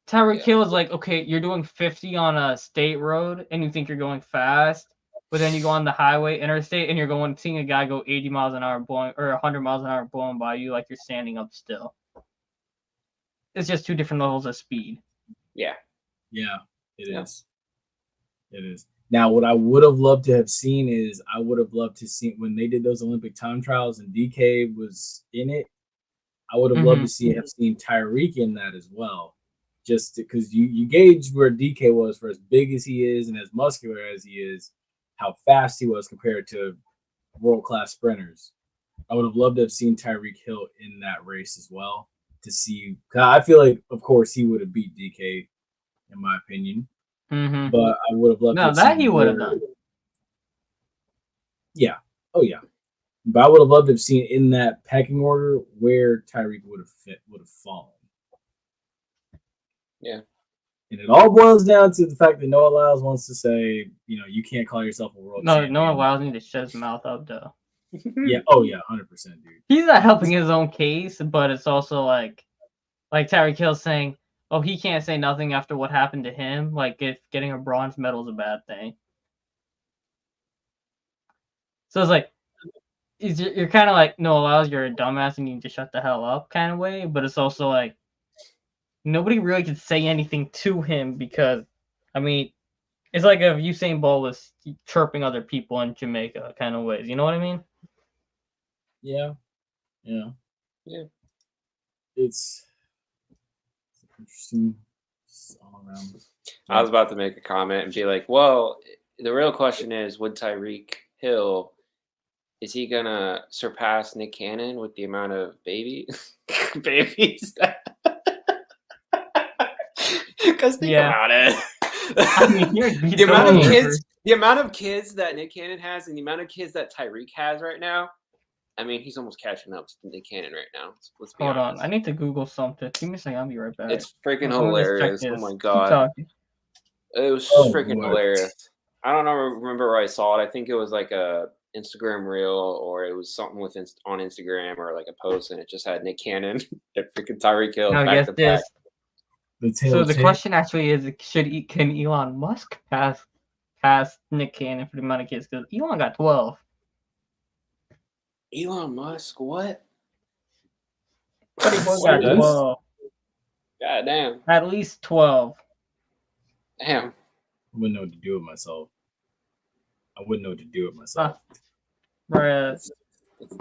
Tyreek Hill is like, okay, you're doing 50 on a state road and you think you're going fast, but then you go on the highway, interstate, and you're seeing a guy go 80 miles an hour blowing or 100 miles an hour blowing by you like you're standing up still. It's just two different levels of speed. Yeah, it is. It is. Now, what I would have loved to have seen is I would have loved to see when they did those Olympic time trials and DK was in it. I would have loved to have seen Tyreek in that as well. Just because you gauge where DK was for as big as he is and as muscular as he is, how fast he was compared to world-class sprinters. I would have loved to have seen Tyreek Hill in that race as well to see. I feel like, of course, he would have beat DK, in my opinion. But I would have loved to that he would have done. Yeah. Oh, yeah. But I would have loved to have seen in that pecking order where Tyreek would have fallen. Yeah. And it all boils down to the fact that Noah Lyles wants to say, you can't call yourself a world champion. No, Noah Lyles needs to shut his mouth up, though. Yeah. Oh, yeah. 100%, dude. He's not helping his own case, but it's also like Tyreek Hill saying, oh, he can't say nothing after what happened to him. Like, if getting a bronze medal is a bad thing. So it's like, you're kind of like, Noah Lyles, you're a dumbass and you need to shut the hell up kind of way. But it's also like, nobody really could say anything to him because, I mean, it's like if Usain Bolt was chirping other people in Jamaica kind of ways. You know what I mean? Yeah. It's interesting all around. I was about to make a comment and be like, well, the real question is, would Tyreek Hill, is he going to surpass Nick Cannon with the amount of babies that... Because think about it. I mean, the amount of kids that Nick Cannon has and the amount of kids that Tyreek has right now, I mean, he's almost catching up to Nick Cannon right now. Let's be honest. Hold on. I need to Google something. Give me a second. I'll be right back. It's freaking hilarious. Oh, my God. It was freaking hilarious. I don't remember where I saw it. I think it was like a Instagram reel or it was something on Instagram or like a post, and it just had Nick Cannon and freaking Tyreek Hill back to back. So the question actually is, can Elon Musk pass Nick Cannon for the amount of kids? Because Elon got 12. Elon Musk, what? Got 12. God damn. At least 12. Damn. I wouldn't know what to do with myself. Bruh. It's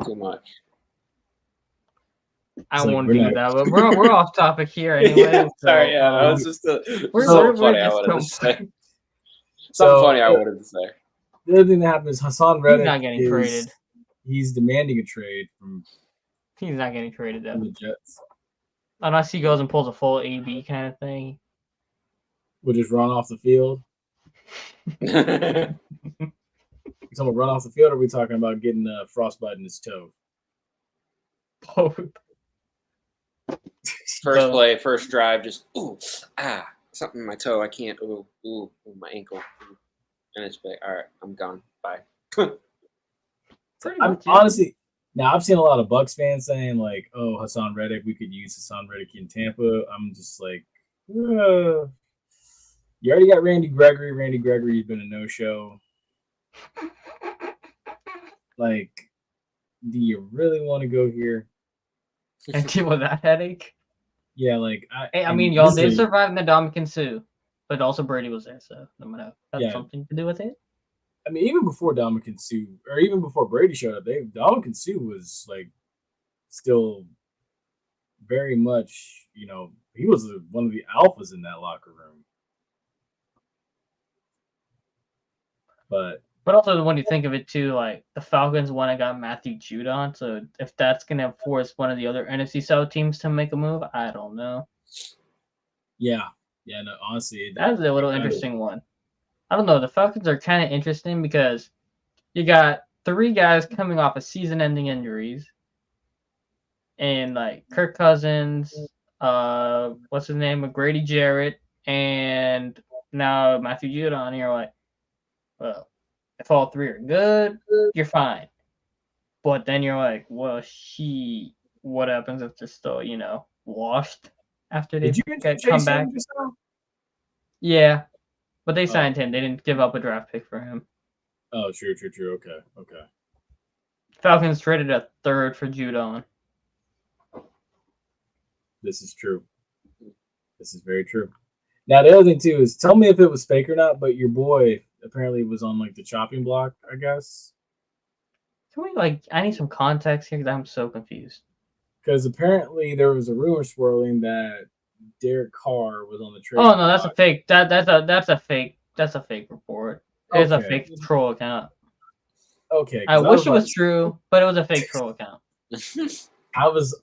too much. I won't do that, but we're off topic here anyway. Sorry, that was just something funny I wanted to say. The other thing that happened is Hassan Reddick. He's not getting traded. He's demanding a trade from. He's not getting traded though. The Jets. Unless he goes and pulls a full AB kind of thing. Would just run off the field. You talking about run off the field, or are we talking about getting frostbite in his toe? Both. First play, first drive, just something in my toe. I can't. My ankle. And it's like, all right, I'm gone. Bye. I'm honestly now. I've seen a lot of Bucs fans saying like, "Oh, Hassan Reddick, we could use Hassan Reddick in Tampa." I'm just like, you already got Randy Gregory. Randy Gregory's been a no-show. Like, do you really want to go here? And deal with that headache? Yeah, like I mean, y'all did survive in the Ndamukong Suh, but also Brady was there, so I'm gonna have something to do with it. I mean, even before Ndamukong Suh, or even before Brady showed up, Ndamukong Suh was like still very much, he was one of the alphas in that locker room. But also when you think of it too, like the Falcons went and got Matthew Judon, so if that's gonna force one of the other NFC South teams to make a move, I don't know. Yeah, no, honestly, that's a little interesting one. I don't know. The Falcons are kind of interesting because you got 3 guys coming off of season-ending injuries, and like Kirk Cousins, what's his name, Grady Jarrett, and now Matthew Judon. And you're like, well, if all 3 are good, you're fine. But then you're like, well, what happens if they're still, washed after they come back? Yeah, but they signed him. They didn't give up a draft pick for him. Oh, true. Okay. Falcons traded a 3rd for Judon. This is true. This is very true. Now, the other thing, too, is tell me if it was fake or not, but your boy apparently was on, like, the chopping block, I guess. Can we, I need some context here because I'm so confused. Because apparently there was a rumor swirling that Derek Carr was on the trade. Oh, no, that's a fake. That's a fake. That's a fake report. It's a fake troll account. Okay. I wish it was true, but it was a fake troll account. I was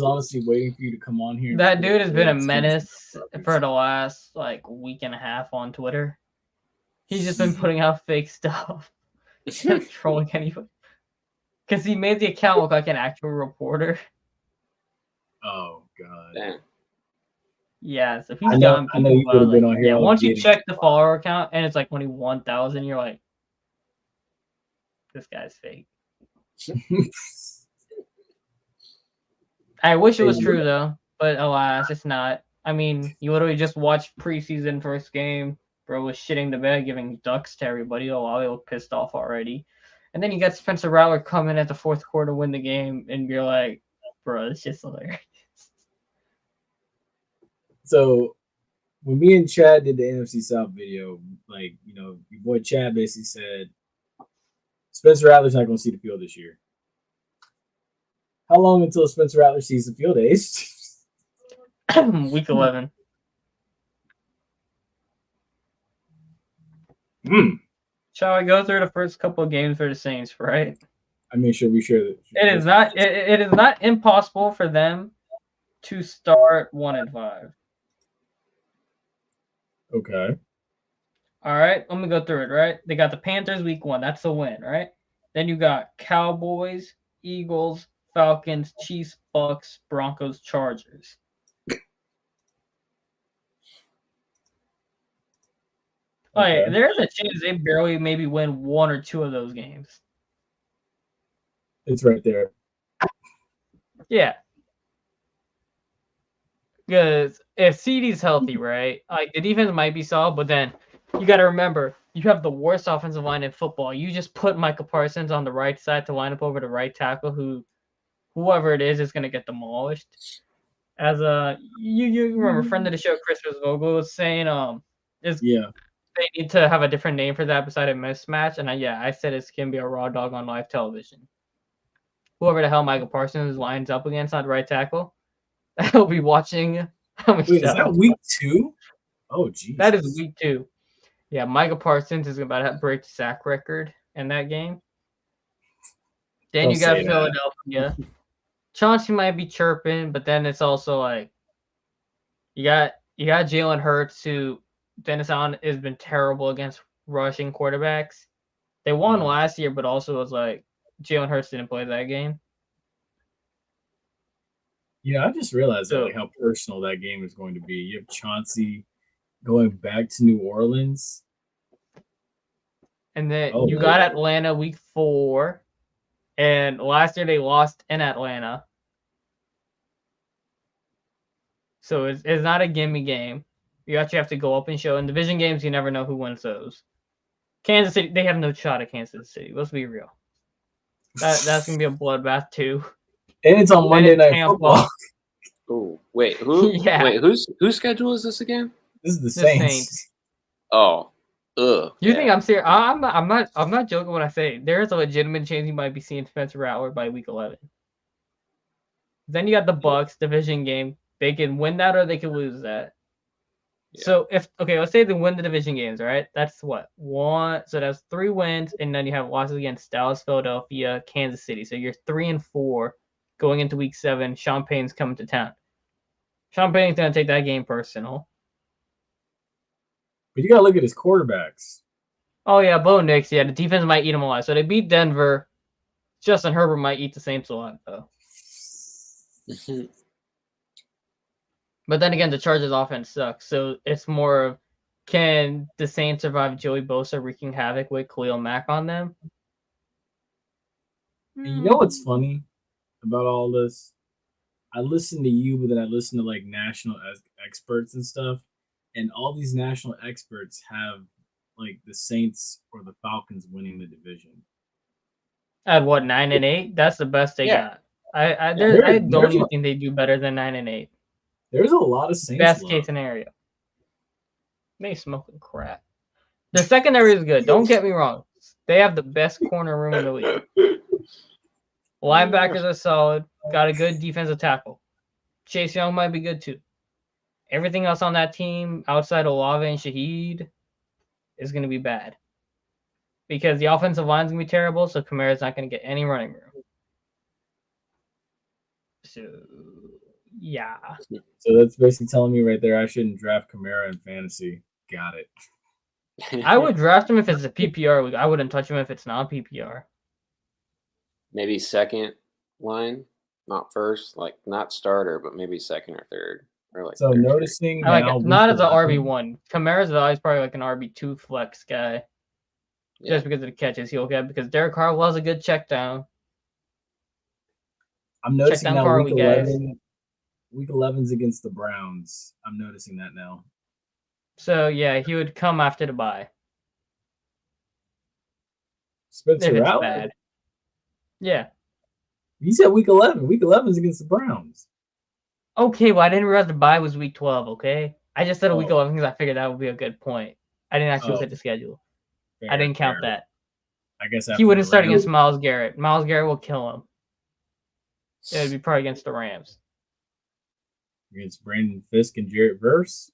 honestly waiting for you to come on here. That dude has been a menace for the last week and a half on Twitter. He's just been putting out fake stuff, trolling anybody. Because he made the account look like an actual reporter. Oh God. Damn. Yeah, so he's got I know you would have been on here. Yeah, once you check the follower count and it's 21,000, you're like, this guy's fake. I wish it was true though, but alas, it's not. I mean, you literally just watched preseason first game. Bro was shitting the bed, giving ducks to everybody. Oh, wow, they look pissed off already. And then you got Spencer Rattler come in at the 4th quarter, win the game, and you're like, bro, it's just hilarious. So when me and Chad did the NFC South video, your boy Chad basically said Spencer Rattler's not going to see the field this year. How long until Spencer Rattler sees the field, Ace? Week 11. Shall I go through the first couple of games for the Saints, right? I mean, sure, we share that. It is not impossible for them to start 1-5. Okay. All right, let me go through it, right? They got the Panthers week 1. That's a win, right? Then you got Cowboys, Eagles, Falcons, Chiefs, Bucks, Broncos, Chargers. Okay. There's a chance they barely maybe win 1 or 2 of those games. It's right there. Yeah. Because if CD's healthy, right? The defense might be solid, but then you got to remember, you have the worst offensive line in football. You just put Micah Parsons on the right side to line up over the right tackle, whoever it is going to get demolished. As you remember, friend of the show, Christopher Vogel was saying, they need to have a different name for that beside a mismatch. And I said it's going to be a raw dog on live television. Whoever the hell Micah Parsons lines up against on the right tackle, I'll be watching. Wait, is that week 2? Oh, geez. That is week 2. Yeah, Micah Parsons is about to break the sack record in that game. Then you got Philadelphia. Chauncey might be chirping, but then it's also you got Jalen Hurts, who Dennis Allen has been terrible against rushing quarterbacks. They won last year, but also it was like Jalen Hurts didn't play that game. I just realized that, how personal that game is going to be. You have Chauncey going back to New Orleans. And then you got Atlanta week 4. And last year they lost in Atlanta. So it's not a gimme game. You actually have to go up and show. In division games, you never know who wins those. Kansas City, they have no shot at Kansas City. Let's be real. That's going to be a bloodbath, too. And it's on Monday Night Football. Oh, wait, who? Yeah. Wait, whose schedule is this again? This is the Saints. Oh, ugh. You think I'm serious? I'm not joking when I say there is a legitimate chance you might be seeing Spencer Rattler by week 11. Then you got the Bucs division game. They can win that or they can lose that. Yeah. So let's say they win the division games, right? That's what? 1. So that's 3 wins, and then you have losses against Dallas, Philadelphia, Kansas City. So you're 3-4 going into week 7. Sean Payton's coming to town. Sean Payton's gonna take that game personal. But you gotta look at his quarterbacks. Oh yeah, Bo Nix. Yeah, the defense might eat him alive. So they beat Denver. Justin Herbert might eat the Saints alive though. But then again, the Chargers offense sucks. So it's more of, can the Saints survive Joey Bosa wreaking havoc with Khalil Mack on them? And you know what's funny about all this? I listen to you, but then I listen to like national experts and stuff. And all these national experts have like the Saints or the Falcons winning the division. At what, 9-8? That's the best they got. I don't even think they do better than 9-8. There's a lot of Saints. Best case scenario. They smoking crap. The secondary is good. Don't get me wrong. They have the best corner room in the league. Linebackers are solid. Got a good defensive tackle. Chase Young might be good too. Everything else on that team outside of Olave and Shaheed is going to be bad. Because the offensive line is going to be terrible, so Kamara's not going to get any running room. So, yeah. So that's basically telling me right there I shouldn't draft Kamara in fantasy. Got it. I would draft him if it's a PPR league. I wouldn't touch him if it's not PPR. Maybe second line, not first, like not starter, but maybe second or third. Or like so noticing not as an RB1. Kamara's always probably like an RB2 flex guy. Yeah. Just because of the catches he'll get. Because Derek Carr was a good check down. I'm noticing now week 11's against the Browns. I'm noticing that now. So yeah, he would come after the bye. Spencer Rattler? Bad. Yeah. You said week 11. Week 11's against the Browns. Okay, well I didn't realize the bye was week 12, okay? I just said week 11 because I figured that would be a good point. I didn't actually look at the schedule. I didn't count that. I guess he wouldn't start against Myles Garrett. Myles Garrett will kill him. It would be probably against the Rams. Against Brandon Fisk and Jarrett Verse.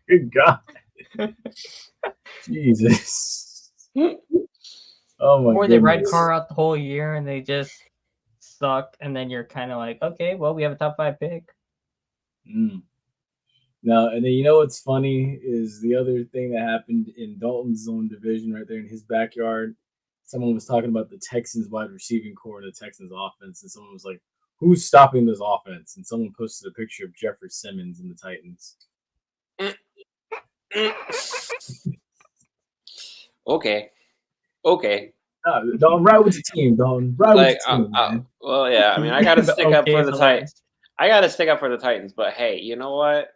Good God. Jesus. Oh my god. Or they ride Carr out the whole year and they just suck, and then you're kind of like, okay, well, we have a top 5 pick. Now, and then you know what's funny is the other thing that happened in Dalton's own division right there in his backyard. Someone was talking about the Texans wide receiving core and the Texans offense, and someone was like, who's stopping this offense? And someone posted a picture of Jeffrey Simmons and the Titans. Okay. Don't ride with your team, Don. Ride with your team, man. Well, yeah. I mean, I got to stick up for the Titans. I got to stick up for the Titans, but hey, you know what?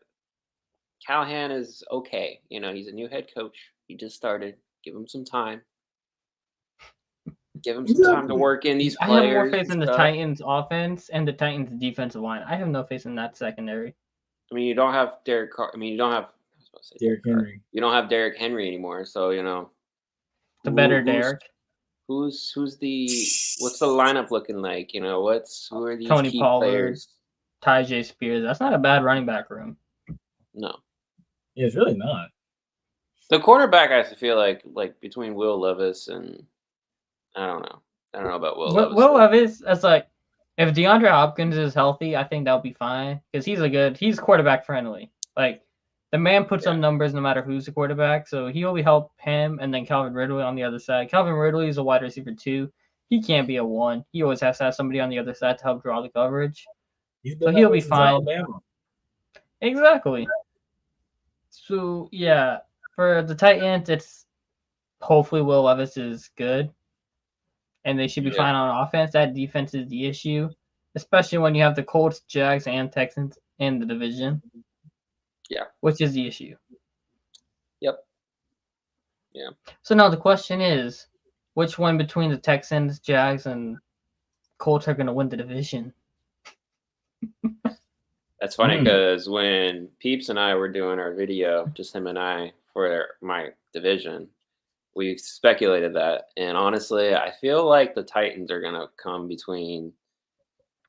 Callahan is okay. You know, he's a new head coach. He just started. Give him some time. Give him some time to work in these players. I have more faith in the Titans offense and the Titans defensive line. I have no faith in that secondary. I mean, you don't have Derek Carr. I mean, you don't have Derrick Henry. You don't have Derrick Henry anymore, so you know. The better Derrick. What's the lineup looking like? You know, who are these Tony key Pollard, players? Tyjae Spears. That's not a bad running back room. No. Yeah, it's really not. The quarterback, I feel like between Will Levis and I don't know about Will Levis. Will Levis, that's like If DeAndre Hopkins is healthy, I think that'll be fine because he's quarterback friendly. Like the man puts up numbers no matter who's the quarterback, so he'll help him and then Calvin Ridley on the other side. Calvin Ridley is a wide receiver too. He can't be a 1. He always has to have somebody on the other side to help draw the coverage. So he'll be fine. Alabama. Exactly. So yeah, for the Titans, it's hopefully Will Levis is good, and they should be fine on offense. That defense is the issue, especially when you have the Colts, Jags, and Texans in the division. Yeah. Which is the issue. Yep. Yeah. So now the question is, which one between the Texans, Jags, and Colts are going to win the division? That's funny because when Peeps and I were doing our video, just him and I, for my division, we speculated that. And honestly, I feel like the Titans are going to come between,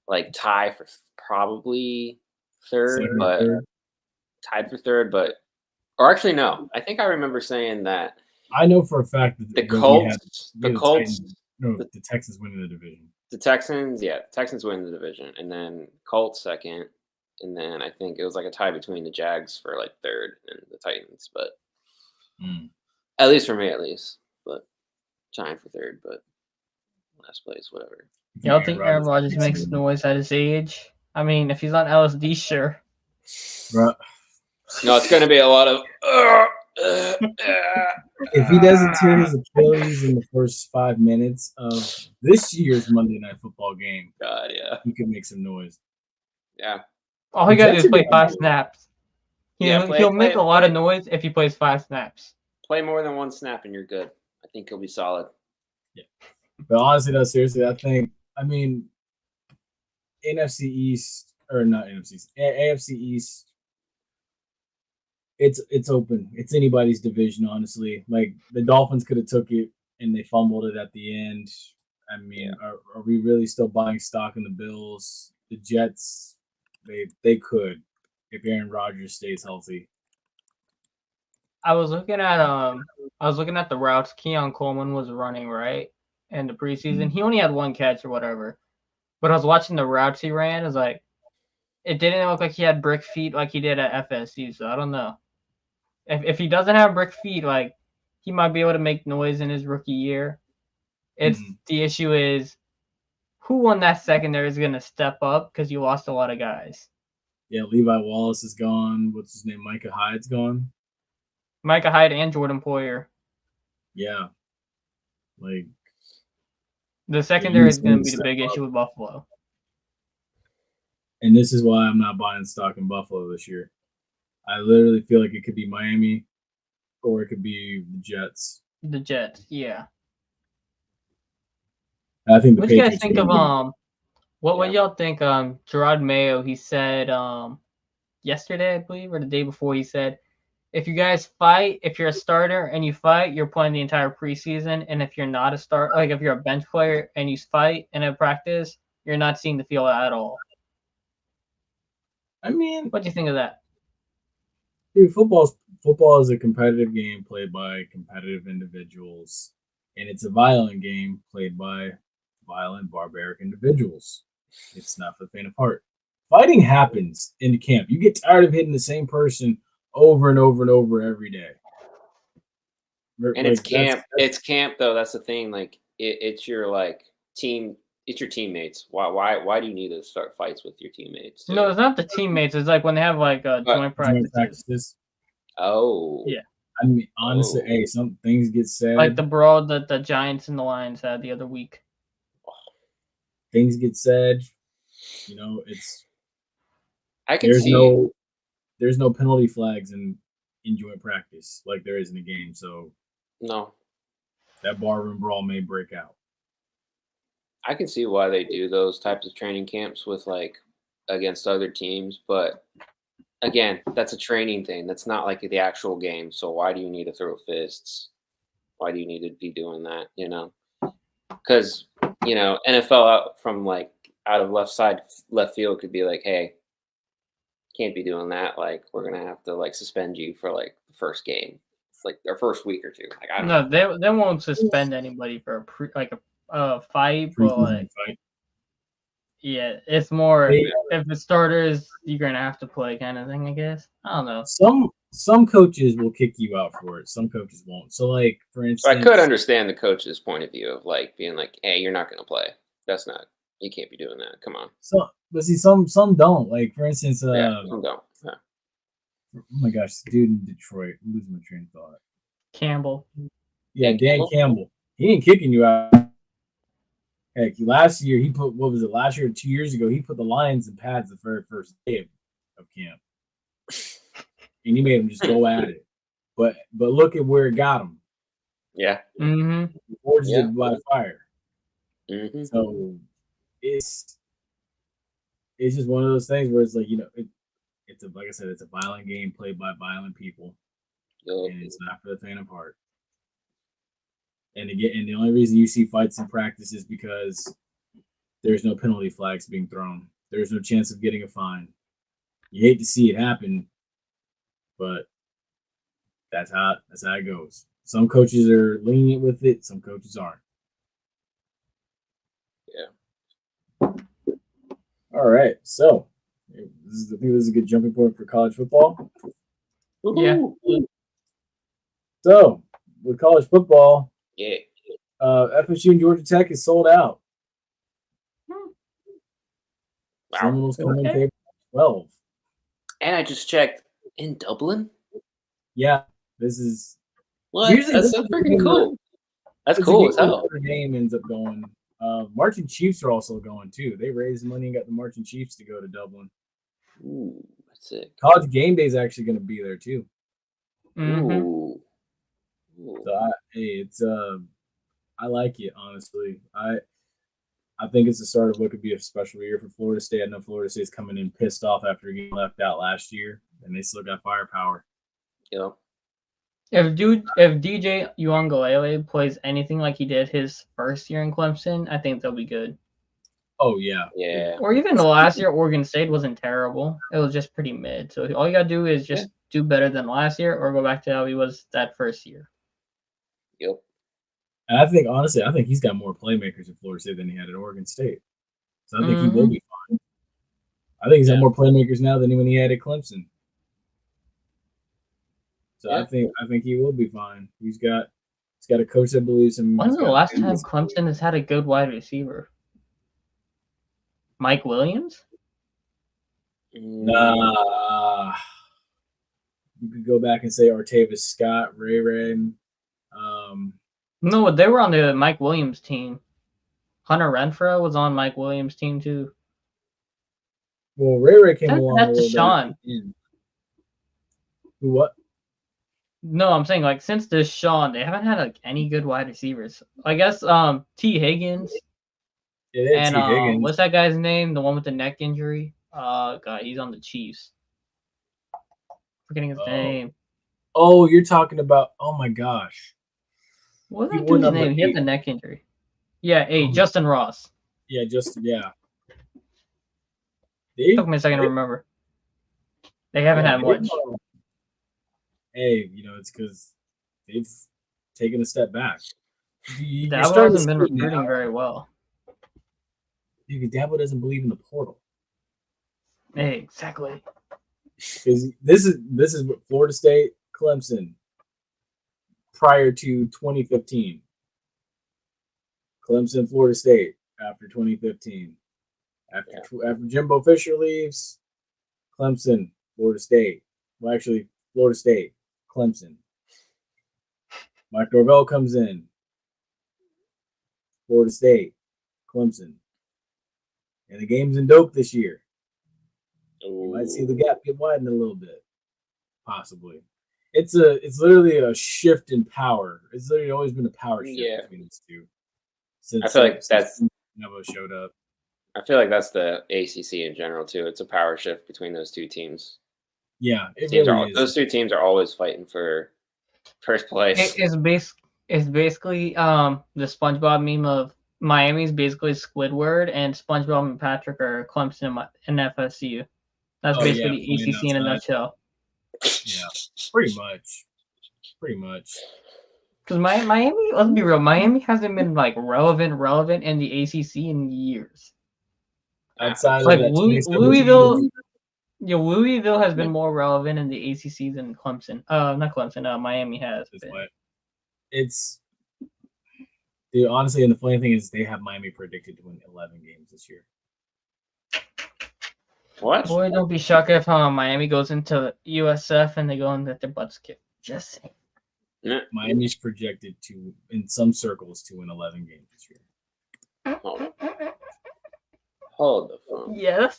like, tie for probably third, tied for third, but, or actually, no. I think I remember saying that. I know for a fact that the Colts, the Texans winning the division. The Texans win the division, and then Colts second. And then I think it was like a tie between the Jags for like third and the Titans, but at least for me, but tying for third, but last place, whatever. You don't think Aaron Rodgers makes noise at his age? I mean, if he's on LSD, sure. Bro. No, it's going to be a lot of. If he doesn't tear his Achilles in the first 5 minutes of this year's Monday Night Football game, God, yeah, he could make some noise. Yeah. All he got to do is play 5 snaps. He'll make a lot of play. noise if he plays 5 snaps. Play more than 1 snap and you're good. I think he'll be solid. Yeah. But honestly, no, seriously, I mean, NFC East, or not NFC East, AFC East, it's open. It's anybody's division, honestly. Like, the Dolphins could have took it and they fumbled it at the end. I mean, are we really still buying stock in the Bills? The Jets, they could if Aaron Rodgers stays healthy. I was looking at the routes Keon Coleman was running, right? In the preseason. He only had 1 catch or whatever. But I was watching the routes he ran, it didn't look like he had brick feet like he did at FSU, so I don't know. If he doesn't have brick feet, like, he might be able to make noise in his rookie year. The issue is who on that secondary is going to step up because you lost a lot of guys. Yeah, Levi Wallace is gone. What's his name? Micah Hyde's gone. Micah Hyde and Jordan Poyer. Yeah. Like, the secondary is going to be the big issue with Buffalo. And this is why I'm not buying stock in Buffalo this year. I literally feel like it could be Miami or it could be the Jets. The Jets, yeah. I think what do you guys think of what y'all think Gerard Mayo, he said yesterday, I believe, or the day before, he said, if you guys fight, if you're a starter and you fight, you're playing the entire preseason, and if you're not a starter, like if you're a bench player and you fight in a practice, you're not seeing the field at all. I mean, what do you think of that? Dude, football is a competitive game played by competitive individuals, and it's a violent game played by violent, barbaric individuals. It's not for the faint of heart. Fighting happens in camp. You get tired of hitting the same person over and over and over every day. And it's camp. It's camp, though. That's the thing. Like, it's your team. It's your teammates. Why do you need to start fights with your teammates? No, it's not the teammates. It's like when they have joint practices. Oh. Yeah. I mean, honestly, hey, some things get said. Like the brawl that the Giants and the Lions had the other week. Things get said. You know, there's no penalty flags in joint practice like there is in a game. So no, that barroom brawl may break out. I can see why they do those types of training camps with against other teams, but again, that's a training thing. That's not like the actual game. So why do you need to throw fists? Why do you need to be doing that? You know, because NFL out of left field could be like, hey, can't be doing that. Like, we're gonna have to suspend you for the first game, their first week or two. I don't know. They won't suspend anybody for a fight, but Yeah, it's more if the starters, you're gonna have to play kind of thing, I guess. I don't know. Some coaches will kick you out for it. Some coaches won't. So, like for instance, So I could understand the coach's point of view of like being like, "Hey, you're not going to play. That's not. You can't be doing that. Come on." So, but see, some don't. Like for instance, Yeah, some don't. Yeah. oh my gosh, the dude in Detroit. I'm losing my train of thought. Campbell. Yeah, Dan Dan Campbell. He ain't kicking you out. Heck, last year he put what was it? Last year or 2 years ago, he put the Lions in pads the very first day of camp, and he made them just go at it. But look at where it got him. Yeah. Mm-hmm. Forged it by fire. Mm-hmm. So it's just one of those things where it's like it's like I said, it's a violent game played by violent people, and it's not for the faint of heart. And again, and the only reason you see fights in practice is because there's no penalty flags being thrown. There's no chance of getting a fine. You hate to see it happen, but that's how it goes. Some coaches are lenient with it. Some coaches aren't. Yeah. All right. So I think this is a good jumping point for college football. Yeah. So with college football, Yeah. FSU and Georgia Tech is sold out. Wow. Coming in 12. And I just checked in Dublin. Yeah, this is What? That's freaking cool. That's cool as hell. Notre Dame ends up going. Marching Chiefs are also going too. They raised money and got the Marching Chiefs to go to Dublin. Ooh, that's it. College Game Day is actually going to be there too. Mm-hmm. Ooh. So I like it honestly. I think it's the start of what could be a special year for Florida State. I know Florida State's coming in pissed off after getting left out last year, and they still got firepower. Yeah. If DJ Uiagalelei plays anything like he did his first year in Clemson, I think they'll be good. Oh yeah. Yeah. Or even the last year, Oregon State wasn't terrible. It was just pretty mid. So all you gotta do is just do better than last year, or go back to how he was that first year. Yep. And I think he's got more playmakers at Florida State than he had at Oregon State. So I think he will be fine. I think he's got more playmakers now than when he had at Clemson. So I think he will be fine. He's got a coach that believes him. When's the last time Clemson has had a good wide receiver? Mike Williams? Nah. You could go back and say Artavis Scott, Ray. No, they were on the Mike Williams team. Hunter Renfrow was on Mike Williams' team too. Well, Ray came along. That's Deshaun. Who? What? No, I'm saying like since Deshaun, they haven't had like any good wide receivers. I guess T. Higgins. Yeah, and T. Higgins. What's that guy's name? The one with the neck injury. God, he's on the Chiefs. Forgetting his name. Oh, you're talking about? Oh my gosh. What's that dude's name? He had the neck injury. Yeah, Justin Ross. Yeah, yeah. It took me a second to remember. They haven't had much. Hey, it's because they've taken a step back. Dabo hasn't been recruiting very well. Dabo doesn't believe in the portal. Hey, exactly. Because this is what Florida State, Clemson, prior to 2015. Clemson, Florida State after 2015. After Jimbo Fisher leaves, Clemson, Florida State. Well, actually, Florida State, Clemson. Mike Norvell comes in. Florida State, Clemson. And the game's in Doak this year. You might see the gap get widened a little bit, possibly. It's literally a shift in power. It's literally always been a power shift between these two. I feel like that's Noah showed up. I feel like that's the ACC in general too. It's a power shift between those two teams. Yeah, those two teams are always fighting for first place. It's basically the SpongeBob meme of Miami's basically Squidward, and SpongeBob and Patrick are Clemson and FSU. That's basically the ACC in a nutshell. Yeah, pretty much. Because Miami, let's be real, Miami hasn't been like relevant in the ACC in years. outside of Like that 2017 Louisville. Yeah, Louisville has been more relevant in the ACC than Clemson. Not Clemson. Miami has been. It's dude, honestly, and the funny thing is they have Miami predicted to win 11 games this year. What? Boy, don't be shocked if Miami goes into USF and they go and get their butts kicked. Just saying. Yeah. Miami's projected to, in some circles, to win 11 games this year. Hold the phone. Yeah,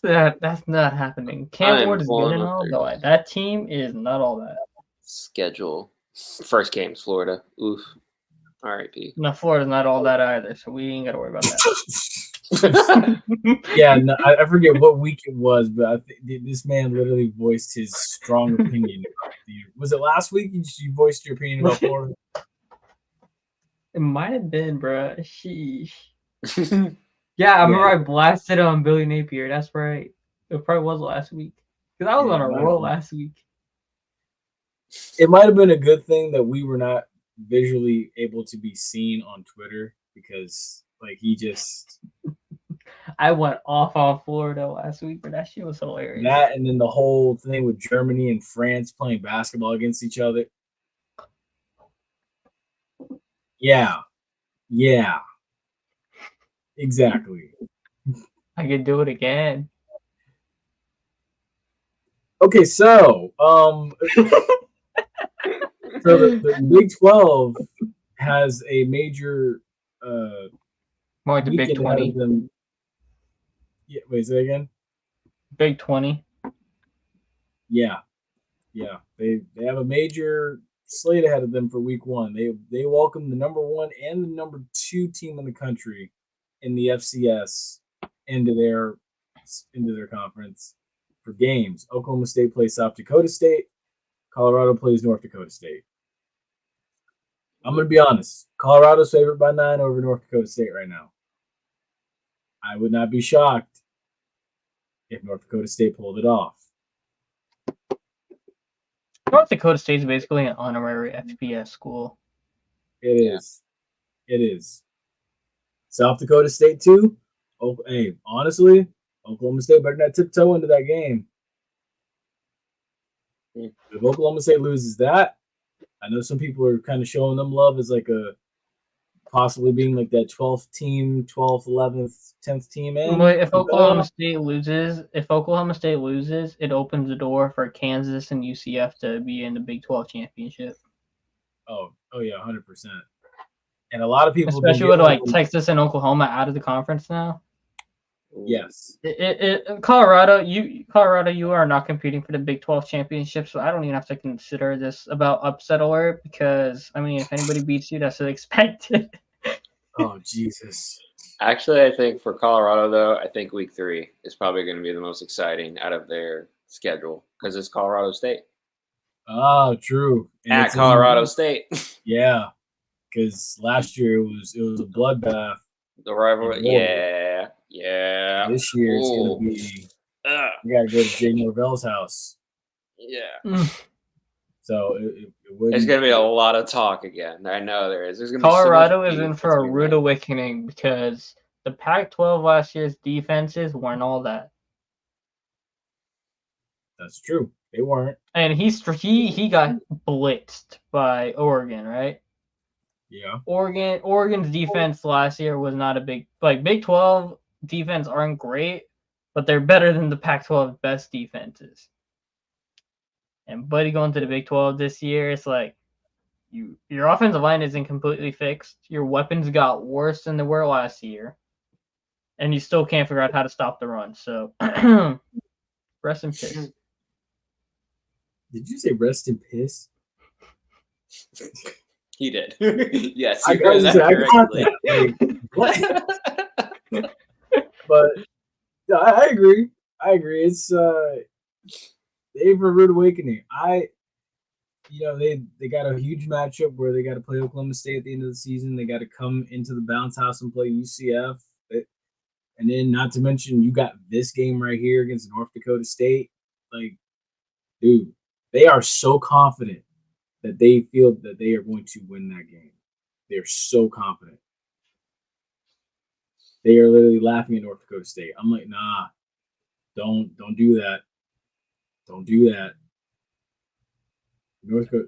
that's not happening. Cam Ward is good and all, but that team is not all that. Schedule. First game's Florida. Oof. R.I.P. No, Florida's not all that either, so we ain't got to worry about that. Yeah, no, I forget what week it was, but I think this man literally voiced his strong opinion. Was it last week you voiced your opinion about Florida? It might have been, bro. Sheesh. Yeah, I remember I blasted on Billy Napier. That's right. It probably was last week. Because I was on a roll last week. It might have been a good thing that we were not visually able to be seen on Twitter because, like, he just... I went off on Florida last week, but that shit was hilarious. That and then the whole thing with Germany and France playing basketball against each other. Yeah. Exactly. I could do it again. Okay, so the Big 12 has a major more like the Big 20. Yeah, wait, say again. Big 20. Yeah. They have a major slate ahead of them for week 1. They welcome the number 1 and the number 2 team in the country in the FCS into their conference for games. Oklahoma State plays South Dakota State. Colorado plays North Dakota State. I'm going to be honest. Colorado's favored by 9 over North Dakota State right now. I would not be shocked if North Dakota State pulled it off. North Dakota State is basically an honorary FBS school. It is. South Dakota State too. Oh, hey, honestly, Oklahoma State better not tiptoe into that game. If Oklahoma State loses that, I know some people are kind of showing them love as like a possibly being like that 12th team, 12th, 11th, 10th team in. But if Oklahoma State loses, it opens the door for Kansas and UCF to be in the Big 12 championship. Oh yeah, 100%. And a lot of people, especially with like Texas and Oklahoma out of the conference now. Yes. Colorado, you are not competing for the Big 12 championship, so I don't even have to consider this about upset alert because I mean, if anybody beats you, that's expected. Oh Jesus! Actually, I think for Colorado though, I think week 3 is probably going to be the most exciting out of their schedule because it's Colorado State. Oh, true. And at Colorado State. Yeah, because last year it was a bloodbath. The rivalry, yeah. This year it's gonna be. We gotta go to Jay Norvell's house. Yeah. So there's gonna be a lot of talk again. I know there is. There's gonna Colorado is in for a rude awakening because the Pac-12 last year's defenses weren't all that. That's true. They weren't. And he got blitzed by Oregon, right? Yeah. Oregon's defense last year was not a big Big 12 defense aren't great, but they're better than the Pac-12 best defenses. And Buddy going to the Big 12 this year, it's like your offensive line isn't completely fixed. Your weapons got worse than they were last year. And you still can't figure out how to stop the run. So rest in piss. Did you say rest in piss? He did. Yes, I got that. Like, what? But no, I agree. It's they have a rude awakening. They got a huge matchup where they got to play Oklahoma State at the end of the season. They got to come into the bounce house and play UCF. And then, not to mention, you got this game right here against North Dakota State. Like, dude, they are so confident that they feel that they are going to win that game. They're so confident. They are literally laughing at North Dakota State. I'm like, nah, don't do that. Don't do that.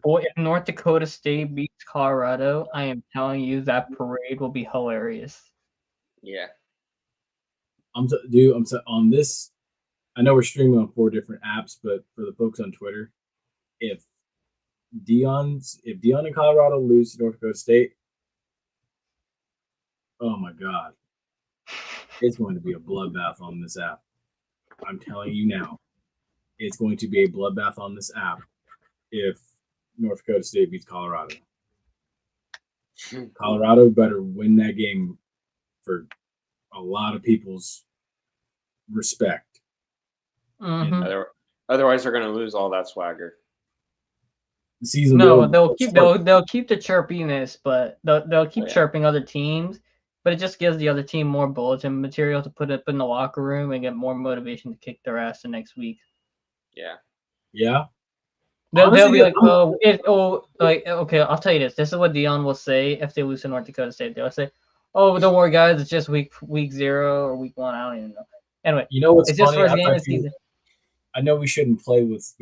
Boy, if North Dakota State beats Colorado, I am telling you that parade will be hilarious. Yeah. On this. I know we're streaming on 4 different apps, but for the folks on Twitter, if Dion and Colorado lose to North Dakota State, oh my God, it's going to be a bloodbath on this app. I'm telling you now, it's going to be a bloodbath on this app if North Dakota State beats Colorado. Colorado better win that game for a lot of people's respect. Mm-hmm. Otherwise, they're going to lose all that swagger. The season. No, they'll keep the chirpiness, but they'll keep chirping other teams. But it just gives the other team more bulletin material to put up in the locker room and get more motivation to kick their ass the next week. Yeah. Yeah. They'll be like, okay, I'll tell you this. This is what Dion will say if they lose to North Dakota State. They'll say, "Oh, don't worry, guys. It's just week 0 or week 1. I don't even know." Anyway, you know what's it's funny? just for the end of season. I know we shouldn't play with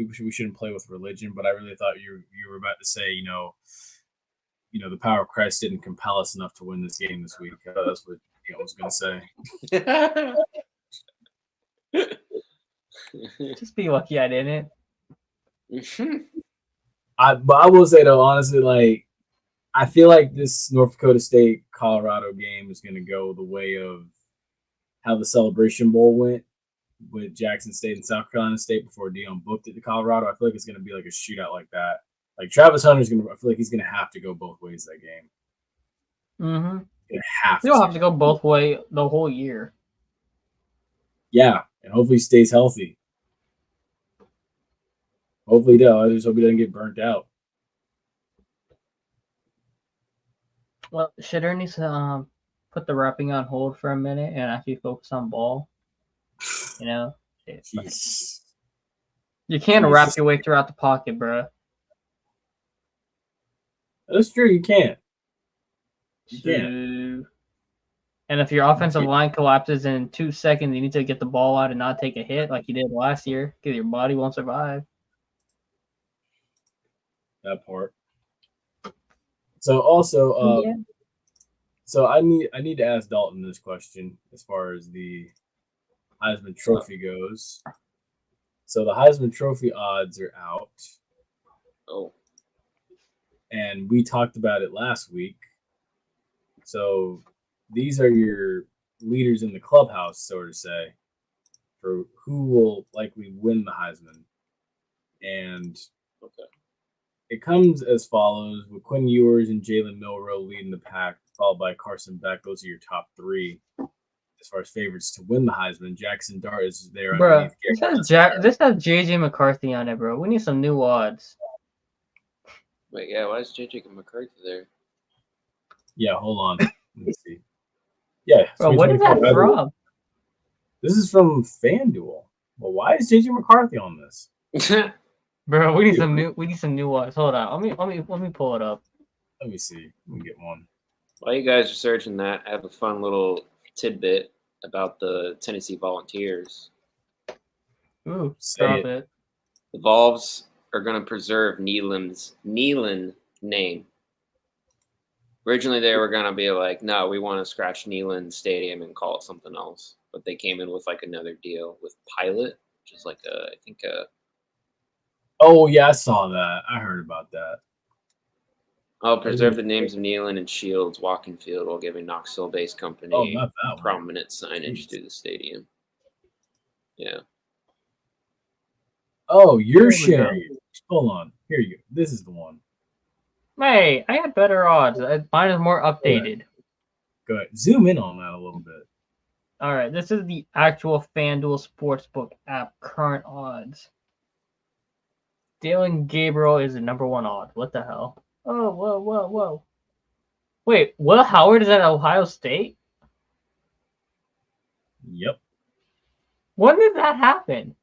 religion, but I really thought you were about to say, the power of Christ didn't compel us enough to win this game this week. That's what I was going to say. Just be lucky I didn't. But I will say though, honestly, I feel like this North Dakota State Colorado game is going to go the way of how the Celebration Bowl went with Jackson State and South Carolina State before Dion booked it to Colorado. I feel like it's going to be like a shootout like that. Like Travis Hunter's I feel like he's going to have to go both ways that game. Mm-hmm. He'll have to go both ways the whole year. Yeah, and hopefully he stays healthy. Hopefully he does. I just hope he doesn't get burnt out. Well, Shitter needs to put the rapping on hold for a minute and actually focus on ball. You can't wrap your way throughout the pocket, bro. That's true. You can't. You can't. And if your offensive line collapses in 2 seconds, you need to get the ball out and not take a hit like you did last year because your body won't survive. That part. So also, so I need to ask Dalton this question as far as the Heisman Trophy goes. So the Heisman Trophy odds are out. Oh. And we talked about it last week. So these are your leaders in the clubhouse, so to say, for who will likely win the Heisman. And it comes as follows, with Quinn Ewers and Jalen Milroe leading the pack, followed by Carson Beck. Those are your top 3 as far as favorites to win the Heisman. Jackson Dart is there underneath. This has JJ McCarthy on it, bro. We need some new odds. Wait, yeah, why is JJ McCarthy there? Yeah, hold on. Let me see. Yeah. Bro, what is that from? This is from FanDuel. Well, why is JJ McCarthy on this? Bro, we need some new odds. Hold on. Let me pull it up. Let me see. Let me get one. While you guys are searching that, I have a fun little tidbit about the Tennessee Volunteers. Ooh, stop it. The Vols are going to preserve Neyland's name. Originally, they were going to be like, no, we want to scratch Neyland Stadium and call it something else. But they came in with like another deal with Pilot, which is like Oh, yeah, I saw that. I heard about that. I'll preserve the names of Neyland and Shields walking field while giving Knoxville-based company prominent signage through the stadium. Yeah. Oh, you're sharing. Hold on. Here you go. This is the one. Hey, I had better odds. Mine is more updated. Go ahead. Zoom in on that a little bit. All right. This is the actual FanDuel Sportsbook app current odds. Dalen Gabriel is the #1 odd. What the hell? Oh, whoa. Wait, Will Howard is at Ohio State? Yep. When did that happen?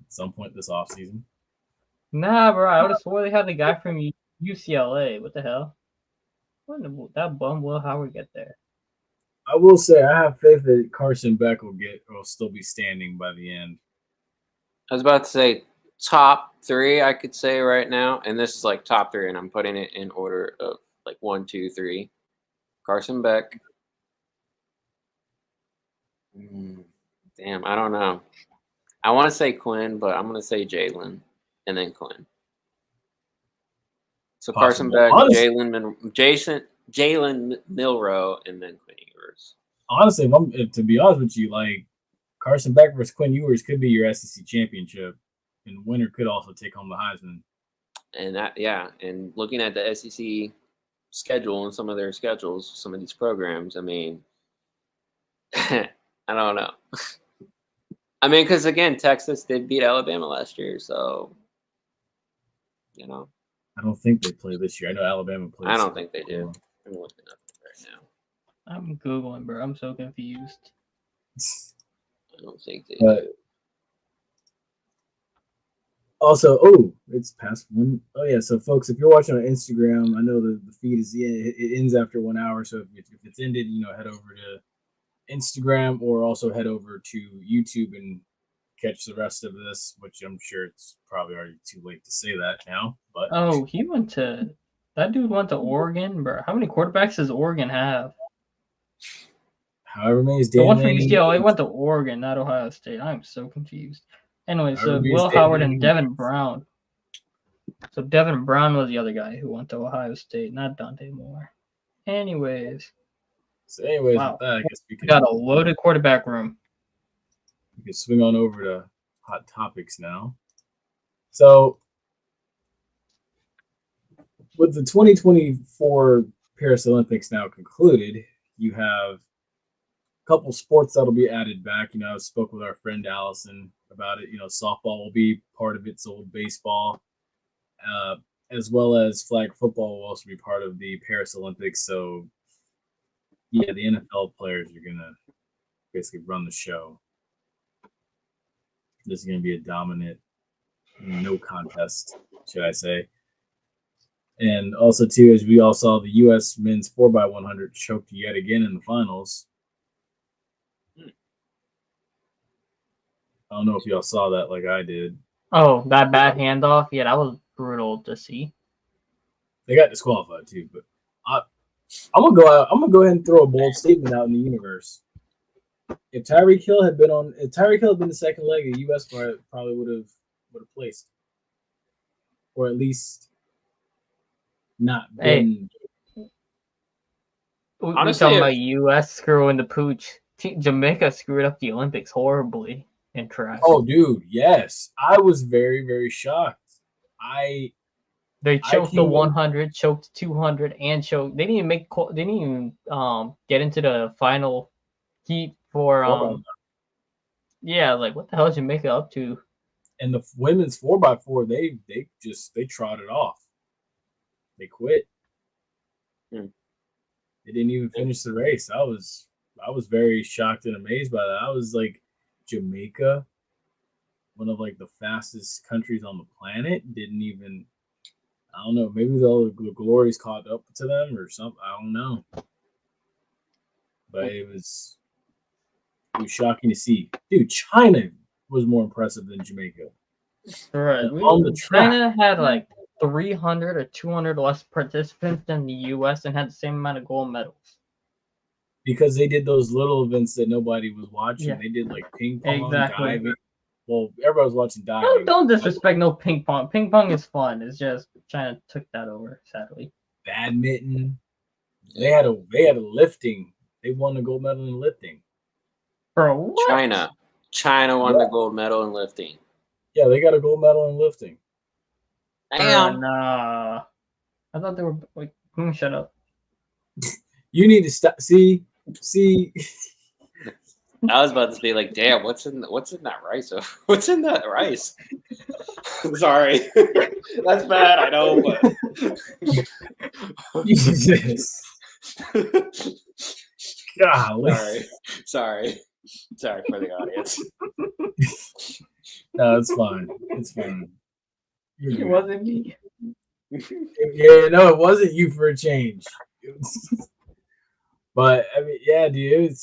At some point this offseason. Nah, bro. I would have swore they had the guy from UCLA. What the hell? When did that bum Will Howard get there? I will say I have faith that Carson Beck will still be standing by the end. I was about to say top 3, I could say right now, and this is like top 3, and I'm putting it in order of like 1, 2, 3. Carson Beck. Damn, I don't know. I want to say Quinn, but I'm gonna say Jalen, and then Quinn. So Carson Beck, Jalen Milroe, and then Quinn Ewers. Honestly, to be honest with you, like Carson Beck versus Quinn Ewers could be your SEC championship, and winner could also take home the Heisman. And and looking at the SEC schedule and some of their schedules, some of these programs, I mean, I don't know. I mean, because again, Texas did beat Alabama last year, so you know. I don't think they play this year. I know Alabama plays. I don't think they do. I'm looking up right now. I'm Googling, bro. I'm so confused. I don't think they do. Also, it's past 1. Oh, yeah. So, folks, if you're watching on Instagram, I know the feed it ends after 1 hour. So, if it's ended, head over to Instagram or also head over to YouTube and catch the rest of this, which I'm sure it's probably already too late to say that now. But that dude went to Oregon, bro. How many quarterbacks does Oregon have? However many is Dan. The one from UCLA went to Oregon, not Ohio State. I'm so confused. Anyway, so Will Howard and Devin Brown. So Devin Brown was the other guy who went to Ohio State, not Dante Moore. Anyways, wow. With that, I guess we got a loaded quarterback room. We can swing on over to hot topics now. So, with the 2024 Paris Olympics now concluded, you have a couple sports that'll be added back. I spoke with our friend Allison about it. Softball will be part of it, so will baseball, as well as flag football will also be part of the Paris Olympics. So, yeah, the NFL players are going to basically run the show. This is going to be a dominant, no contest, should I say. And also, too, as we all saw, the U.S. men's 4x100 choked yet again in the finals. I don't know if y'all saw that like I did. Oh, that bad handoff? Yeah, that was brutal to see. They got disqualified, too. But I'm going to go out. I'm going to go ahead and throw a bold statement out in the universe. If Tyreek Hill had been the second leg, the U.S. probably would have placed, or at least not been. We're talking about U.S. screwing the pooch. Jamaica screwed up the Olympics horribly in track. Oh, dude, yes, I was very, very shocked. They choked the 100, choked 200, and choked. They didn't even get into the final heat for like what the hell is Jamaica up to? And the women's 4x4, they trotted off. They quit. They didn't even finish the race. I was very shocked and amazed by that. I was like, Jamaica, one of like the fastest countries on the planet, didn't even. I don't know. Maybe the glories caught up to them or something. I don't know. But it was shocking to see. Dude, China was more impressive than Jamaica. Right. China had like 300 or 200 less participants than the U.S. and had the same amount of gold medals. Because they did those little events that nobody was watching. Yeah. They did like ping pong, diving. Well, everybody was watching diving. Don't disrespect no ping pong. Ping pong is fun. It's just China took that over, sadly. Badminton. They had a lifting. They won the gold medal in lifting. Bro, what? China won the gold medal in lifting. Yeah, they got a gold medal in lifting. Damn. Nah. I thought they were like, shut up. You need to stop. See. I was about to be like, damn, what's in that rice? What's in that rice? Sorry. That's bad, I know, but Jesus. Golly. Sorry for the audience. No, it's fine. It's fine. It wasn't me. Yeah, no, it wasn't you for a change. But I mean, yeah, dude,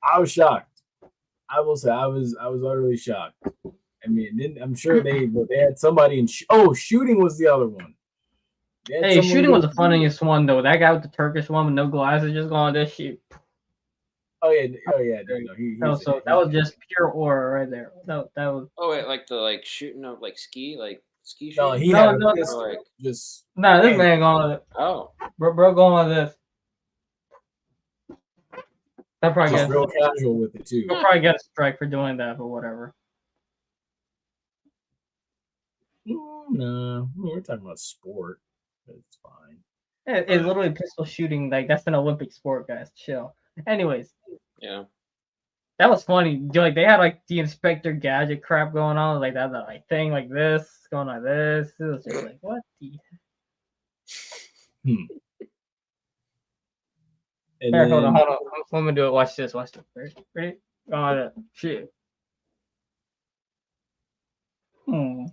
I was shocked. I will say I was utterly shocked. I mean, I'm sure they had somebody in. Shooting was the other one. Hey, shooting was the funniest one though. That guy with the Turkish one with no glasses just going this shit. Oh yeah. No, that was just pure aura right there. No, that was. Oh wait, like the shooting of ski shooting. No, he No, had no, just. Nah, this man going like Oh, bro going like this. That probably just gets real casual with it too. he'll probably get a strike for doing that, but whatever. No, we're talking about sport. It's fine. It's literally pistol shooting. Like that's an Olympic sport, guys. Chill. Anyways. yeah. That was funny. Like they had like the Inspector Gadget crap going on, like that like thing like this going like this. It was just like what the. And Here, then, hold on. Let me do it. Watch this. Ready? Oh, shit. Boom,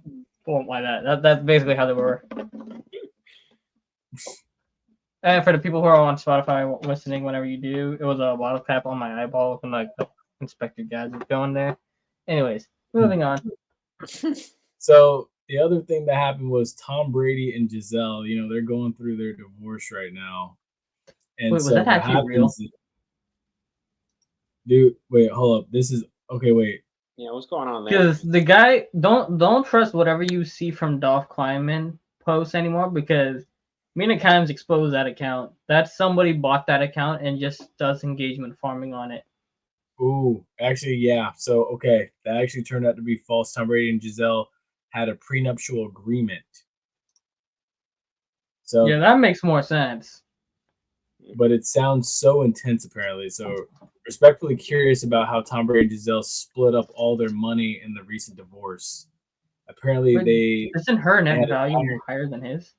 like that. That's basically how they were. And for the people who are on Spotify listening, whenever you do, it was a bottle cap on my eyeball looking like the Inspector Gadget going there. Anyways, moving on. So the other thing that happened was Tom Brady and Giselle. You know, they're going through their divorce right now. And wait, was that actually real? Dude, wait, hold up. This is okay. Wait. Yeah, what's going on there? Because the guy don't trust whatever you see from Dolph Kleinman posts anymore because Mina Kimes exposed that account. That somebody bought that account and just does engagement farming on it. Ooh, actually, yeah. So okay, that actually turned out to be false. Tom Brady and Giselle had a prenuptial agreement. So yeah, that makes more sense. But it sounds so intense, apparently. So, respectfully curious about how Tom Brady and Giselle split up all their money in the recent divorce. Apparently, isn't her net value higher than his?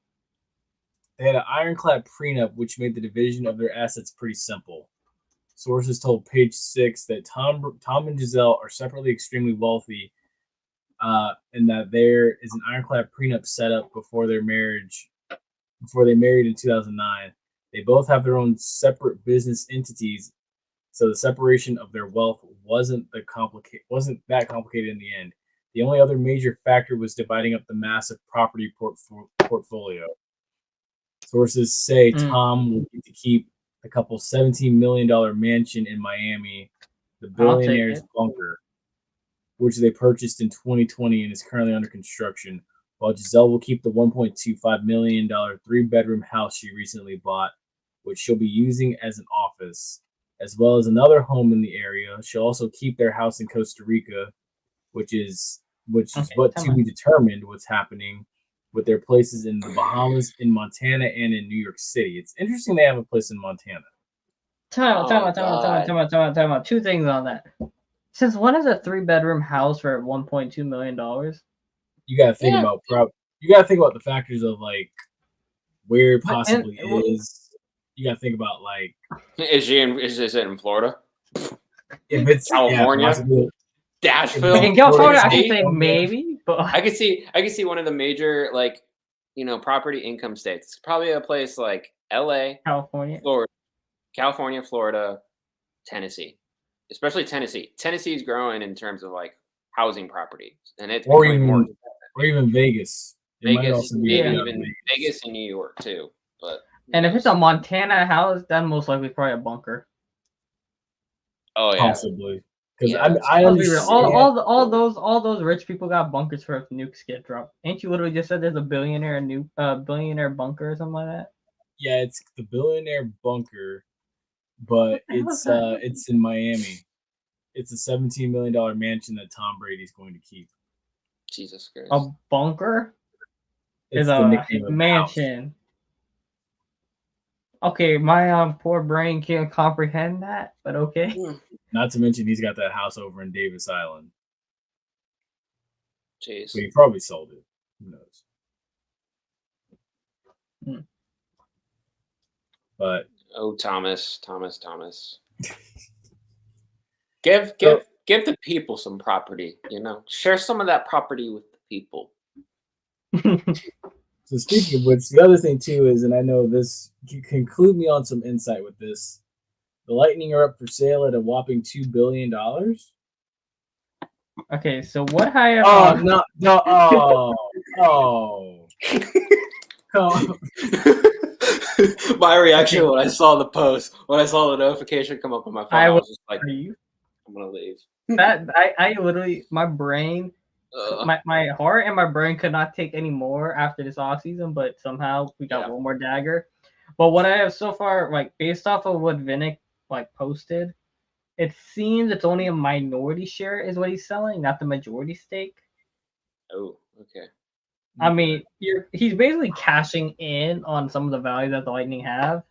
They had an ironclad prenup, which made the division of their assets pretty simple. Sources told Page 6 that Tom and Giselle are separately extremely wealthy, and that there is an ironclad prenup set up before they married in 2009. They both have their own separate business entities, so the separation of their wealth wasn't that complicated in the end. The only other major factor was dividing up the massive property portfolio. Sources say Tom will get to keep the couple's $17 million mansion in Miami, the billionaire's bunker, which they purchased in 2020 and is currently under construction, while Giselle will keep the $1.25 million three-bedroom house she recently bought, which she'll be using as an office, as well as another home in the area. She'll also keep their house in Costa Rica, which is to be determined what's happening with their places in the Bahamas, in Montana, and in New York City. It's interesting they have a place in Montana. Time out. Two things on that. Since when is a three-bedroom house for $1.2 million? You gotta think about the factors of like where it possibly is. You gotta think about like is it in Florida? If it's California, Dashville. In California, I could say maybe, but I could see one of the major property income states. It's probably a place like LA, California, Florida, Tennessee. Especially Tennessee. Tennessee is growing in terms of like housing property, and it's or even Vegas. Vegas and New York too. But if it's a Montana house, then most likely probably a bunker. Oh yeah, possibly. Because I understand all those rich people got bunkers for if nukes get dropped. Ain't you literally just said there's a billionaire bunker or something like that? Yeah, it's the billionaire bunker, but it's in Miami. It's a $17 million mansion that Tom Brady's going to keep. Jesus Christ! A bunker is a mansion. Okay, my poor brain can't comprehend that, but okay. Not to mention he's got that house over in Davis Island. Jeez. But he probably sold it. Who knows? But Thomas. Give the people some property, share some of that property with the people. So speaking of which, the other thing too is, and I know this, you can clue me on some insight with this. The Lightning are up for sale at a whopping $2 billion. Okay, so what higher? Oh no! Oh! My reaction when I saw the post, when I saw the notification come up on my phone, I was just like, "I'm gonna leave." That I literally, my brain, my heart and my brain could not take any more after this offseason, but somehow we got one more dagger. But what I have so far, like based off of what Vinnick like posted, it seems it's only a minority share is what he's selling, not the majority stake. Oh, okay. I mean, he's basically cashing in on some of the value that the Lightning have.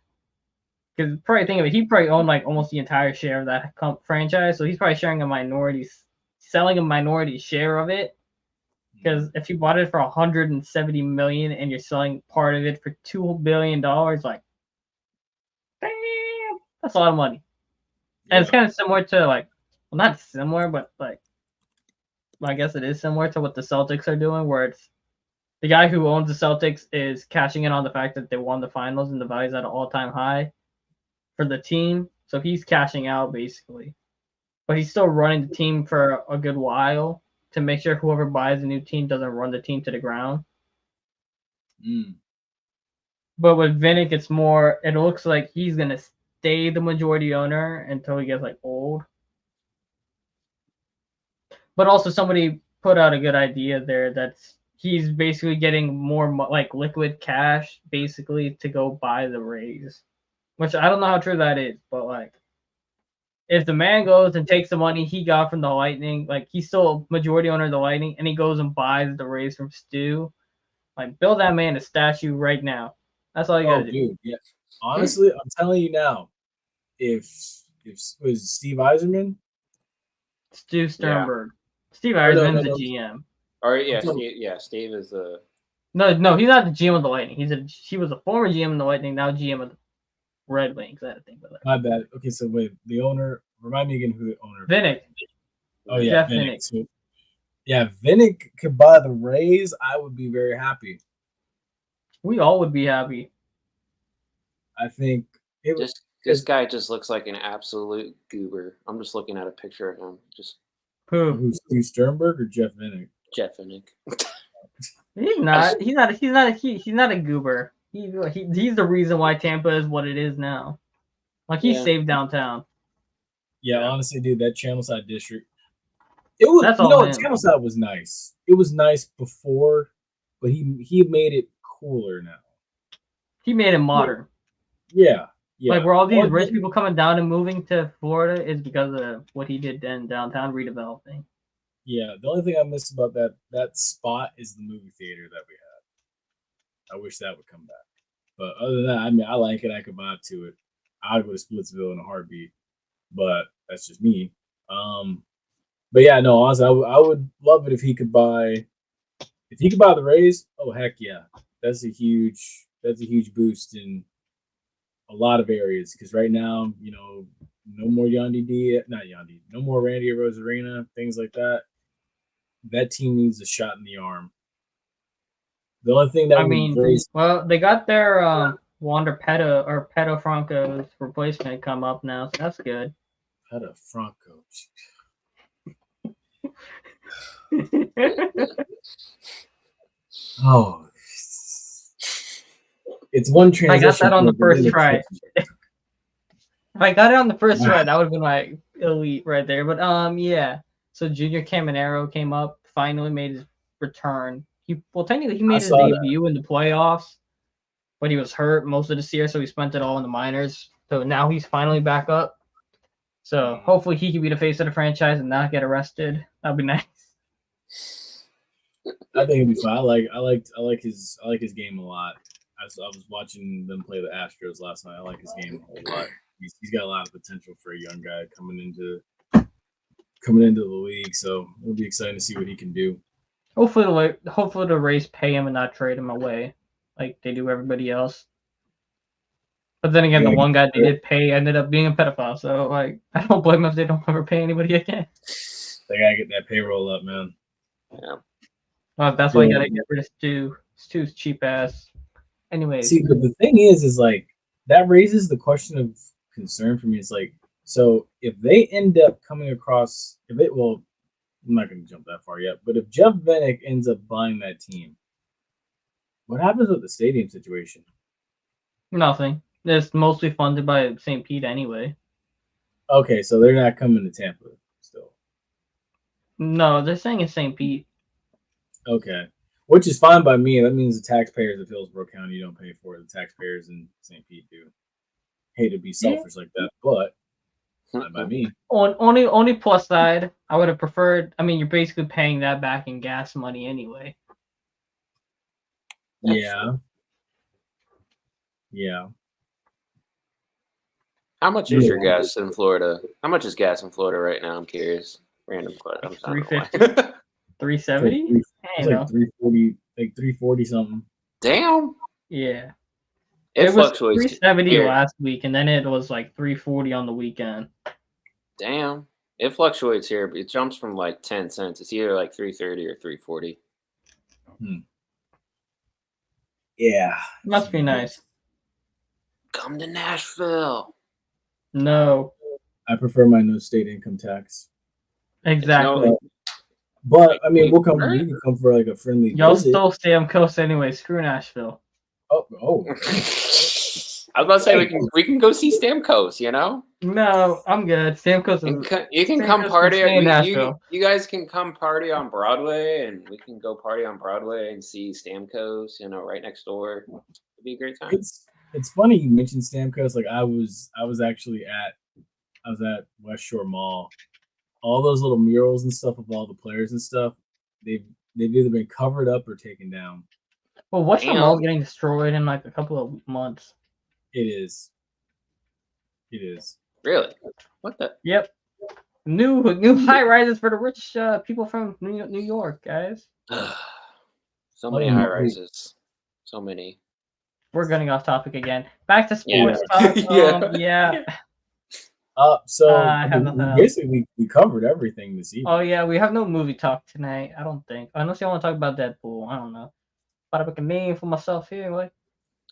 Because probably think of it, he probably owned like almost the entire share of that franchise, so he's probably selling a minority share of it. Because if you bought it for $170 million and you're selling part of it for $2 billion, like, damn, that's a lot of money. And it's kind of similar to like, well, not similar, but like, well, I guess it is similar to what the Celtics are doing, where it's the guy who owns the Celtics is cashing in on the fact that they won the finals and the value's at an all-time high for the team. So he's cashing out basically. But he's still running the team for a good while to make sure whoever buys a new team doesn't run the team to the ground. But with Vinnick, it's more, it looks like he's going to stay the majority owner until he gets like old. But also somebody put out a good idea there that's he's basically getting more like liquid cash basically to go buy the Rays, which I don't know how true that is, but like if the man goes and takes the money he got from the Lightning, like he's still a majority owner of the Lightning, and he goes and buys the Rays from Stu, like build that man a statue right now. That's all you gotta do. Dude, yeah. Honestly, I'm telling you now, if was Steve Yzerman, Stu Sternberg, Steve Yzerman's the GM. Or Steve is the. No, he's not the GM of the Lightning. He was a former GM of the Lightning, now GM of the Red Wings. I think about that. My bad. Okay, so wait, the owner. Remind me again who the owner. Vinnick. Oh yeah, Vinnick. So, yeah, Vinnick could buy the Rays. I would be very happy. We all would be happy. I think this guy just looks like an absolute goober. I'm just looking at a picture of him. Just who's Steve Sternberg or Jeff Vinnick? Jeff Vinnick. He's not a goober. He's the reason why Tampa is what it is now. Like he saved downtown. Yeah, honestly, dude, that Channelside district. It was Channelside was nice. It was nice before, but he made it cooler now. He made it modern. Yeah. Like where all these rich people coming down and moving to Florida is because of what he did then downtown redeveloping. Yeah, the only thing I miss about that spot is the movie theater that we had. I wish that would come back. But other than that, I mean, I like it. I could vibe to it. I'd go to Splitsville in a heartbeat. But that's just me. But yeah, no, honestly, I would love it if he could buy the Rays. Oh heck yeah, that's a huge boost in a lot of areas because right now, no more no more Randy Rosarina, things like that. That team needs a shot in the arm. The only thing that they got their Wander Petto Franco's replacement come up now, so that's good. Petto Franco. Oh, it's one transition. I got that on the first try. If I got it on the first try, that would have been my elite right there. But yeah. So Junior Caminero came up, finally made his return. Technically he made his debut in the playoffs, but he was hurt most of this year, so he spent it all in the minors. So now he's finally back up. So hopefully he can be the face of the franchise and not get arrested. That'd be nice. I think it'd be fine. I like his game a lot. I was watching them play the Astros last night. I like his game a whole lot. He's got a lot of potential for a young guy coming into the league. So it'll be exciting to see what he can do. Hopefully the Rays pay him and not trade him away like they do everybody else. But then again, the one guy they did pay ended up being a pedophile. So like I don't blame them if they don't ever pay anybody again. They gotta get that payroll up, man. Yeah. Well, that's why you gotta get rid of Stu. It's too cheap ass. Anyways, See, but the thing is like that raises the question of concern for me. It's like, so if they end up coming across, I'm not going to jump that far yet, but if Jeff Vinik ends up buying that team, what happens with the stadium situation? nothing. It's mostly funded by St. Pete anyway. Okay, so they're not coming to Tampa still. No, they're saying it's St. Pete. Okay, which is fine by me. That means the taxpayers of Hillsborough County don't pay for it. The taxpayers in St. Pete do. Hate to be selfish like that, but fine by me. Only plus side, I would have preferred. I mean, you're basically paying that back in gas money anyway. Yeah. Yeah. How much is your gas in Florida? How much is gas in Florida right now? I'm curious. Random question. Like 350. 370? It's like 340, like 340 something. Damn. Yeah. It was fluctuates. 370 here. last week, and then it was like 340 on the weekend. Damn. It fluctuates here. It jumps from like 10 cents. It's either like 330 or 340. Yeah. Must be nice. Come to Nashville. No. I prefer my no state income tax. Exactly. But I mean, we can come for like a friendly Y'all visit. still stay on coast anyway. Screw Nashville. Oh. I was about to say we can go see Stamkos, you know? No, I'm good. Stamkos You can come Stamkos party. can stay in Nashville. You guys can come party on Broadway, and we can go party on Broadway and see Stamkos, you know, right next door. It'd be a great time. It's funny you mentioned Stamkos. Like I was at West Shore Mall. All those little murals and stuff of all the players and stuff, they've either been covered up or taken down. Well, West Shore Mall is getting destroyed in like a couple of months. It is. Really? What the? Yep. New high rises for the rich people from New York, guys. So many high rises. So many. We're getting off topic again. Back to sports talk. Yeah. We covered everything this evening. Oh yeah, we have no movie talk tonight. I don't think, unless you want to talk about Deadpool. I don't know. But I pick a name for myself here. Like,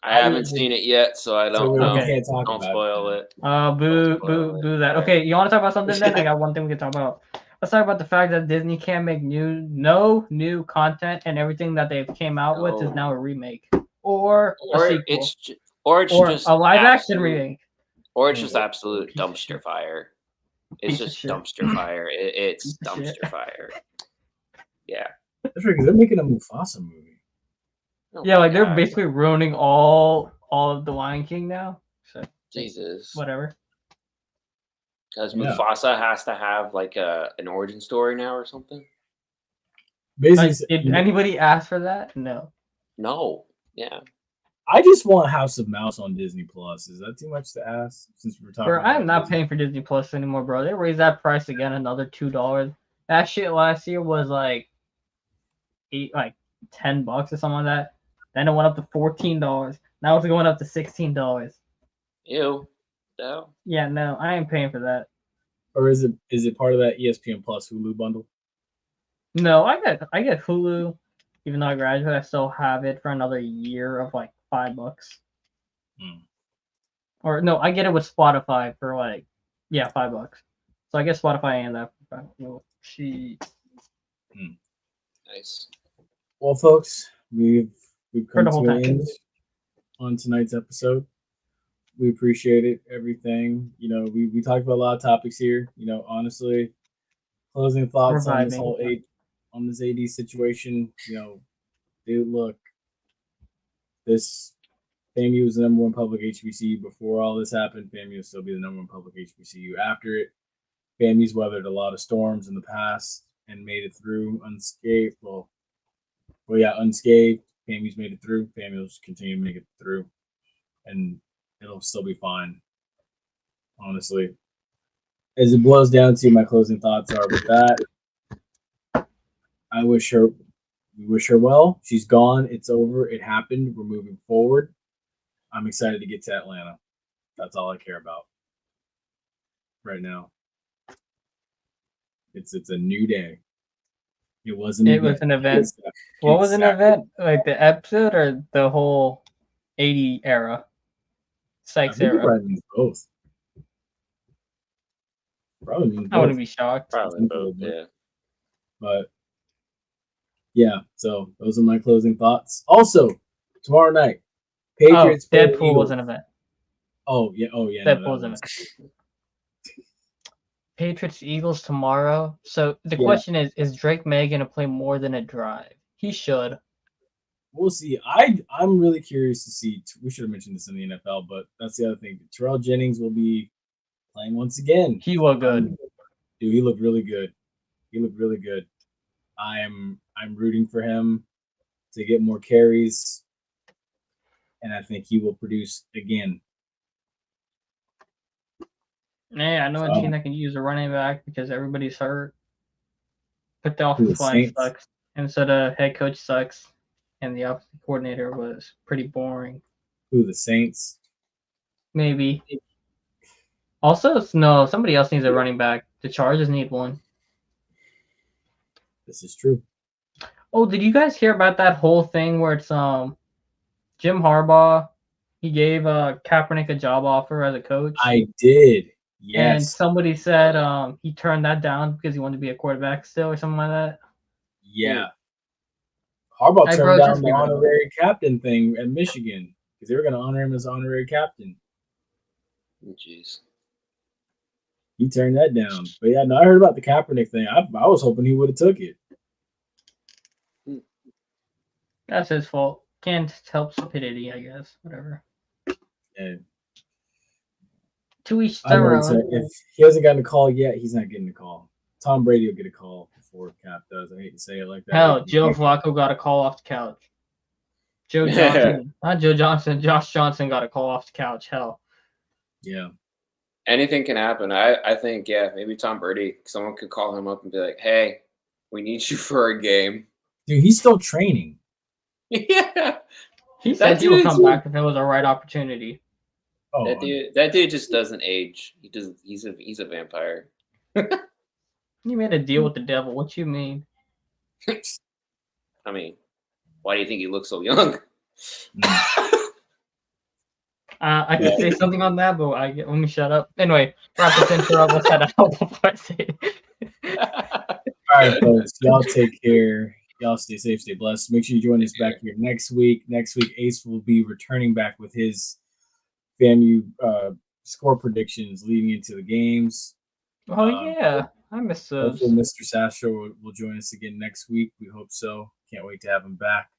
I haven't seen it yet, so I don't know. Can't talk don't about spoil it. Boo that. Okay, you want to talk about something then? I got one thing we can talk about. Let's talk about the fact that Disney can't make no new content, and everything that they've came out with is now a remake or a sequel, or just a live action remake. Or it's just absolute dumpster fire. It's just dumpster fire. It's dumpster fire. Yeah. That's right, because they're making a Mufasa movie. Yeah, like they're basically ruining all of the Lion King now. So Jesus. Whatever. Because Mufasa has to have like an origin story now or something. Basically, did anybody ask for that? No. No. Yeah. I just want House of Mouse on Disney Plus. Is that too much to ask? Since we're talking, bro, I'm not paying for Disney Plus anymore, bro. They raised that price again, another $2. That shit last year was like $10 or something like that. Then it went up to $14. Now it's going up to $16. Ew. No. Yeah, no, I ain't paying for that. Or is it part of that ESPN Plus Hulu bundle? No, I get Hulu. Even though I graduated, I still have it for another year of like $5. Or no, I get it with Spotify for like $5. So I get Spotify and that. Nice. Well, folks, we've come to an end on tonight's episode. We appreciate it. Everything. You know, we talked about a lot of topics here. You know, honestly, closing thoughts on this whole AD situation. You know, dude, look, this FAMU was the number one public HBCU before all this happened. FAMU will still be the number one public HBCU after it. FAMU's weathered a lot of storms in the past and made it through unscathed. Unscathed. FAMU's made it through. FAMU's continue to make it through, and it'll still be fine. Honestly, as it boils down to, my closing thoughts are with that. We wish her well. She's gone. It's over. It happened. We're moving forward. I'm excited to get to Atlanta. That's all I care about right now. It's a new day. It was an It event. was an event. What was an event? Like the episode or the whole 80 era? Sykes I think it era. probably means both. Probably means I wouldn't both. be shocked. Probably both, yeah. But yeah, so those are my closing thoughts. Also, tomorrow night, Patriots. Oh, Deadpool was an event. Oh yeah, Deadpool was an event. Patriots Eagles tomorrow. So the question is Drake May gonna play more than a drive? He should. We'll see. I'm really curious to see. We should have mentioned this in the NFL, but that's the other thing. Terrell Jennings will be playing once again. He looked good. Dude, he looked really good. He looked really good. I'm rooting for him to get more carries, and I think he will produce again. Yeah, I know a team that can use a running back because everybody's hurt. But the offensive line sucks. And so the head coach sucks. And the offensive coordinator was pretty boring. Who, the Saints? Maybe. Also, no, somebody else needs a running back. The Chargers need one. This is true. Oh, did you guys hear about that whole thing where it's Jim Harbaugh? He gave Kaepernick a job offer as a coach. I did. Yes. And somebody said he turned that down because he wanted to be a quarterback still or something like that. Yeah. Harbaugh turned down the honorary captain thing at Michigan because they were going to honor him as honorary captain. Jeez. He turned that down. But yeah, no, I heard about the Kaepernick thing. I was hoping he would have took it. That's his fault. Can't help stupidity, I guess. Whatever. Yeah. To each their own. If he hasn't gotten a call yet, he's not getting a call. Tom Brady will get a call before Cap does. I hate to say it like that. Hell, Joe Flacco got a call off the couch. Joe Johnson, not Joe Johnson, Josh Johnson got a call off the couch. Hell. Yeah. Anything can happen. I think, yeah, maybe Tom Brady, someone could call him up and be like, hey, we need you for a game. Dude, he's still training. Yeah. He said he would come back if it was the right opportunity. Oh, that dude just doesn't age. He's a vampire. You made a deal with the devil. What you mean? I mean, why do you think he looks so young? I could say something on that, but let me shut up. Anyway, wrap this intro. Let's head out before I say it. All right, folks. Y'all take care. Y'all stay safe, stay blessed. Make sure you join us back here next week. Next week, Ace will be returning back with his FAMU score predictions leading into the games. Oh, yeah. I miss those. Hopefully Mr. Sastro will join us again next week. We hope so. Can't wait to have him back.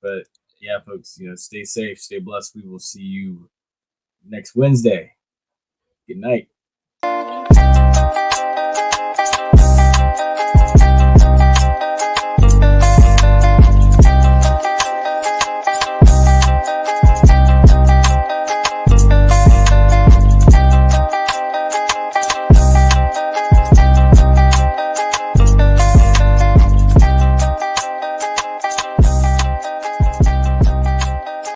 But yeah, folks, stay safe, stay blessed. We will see you next Wednesday. Good night.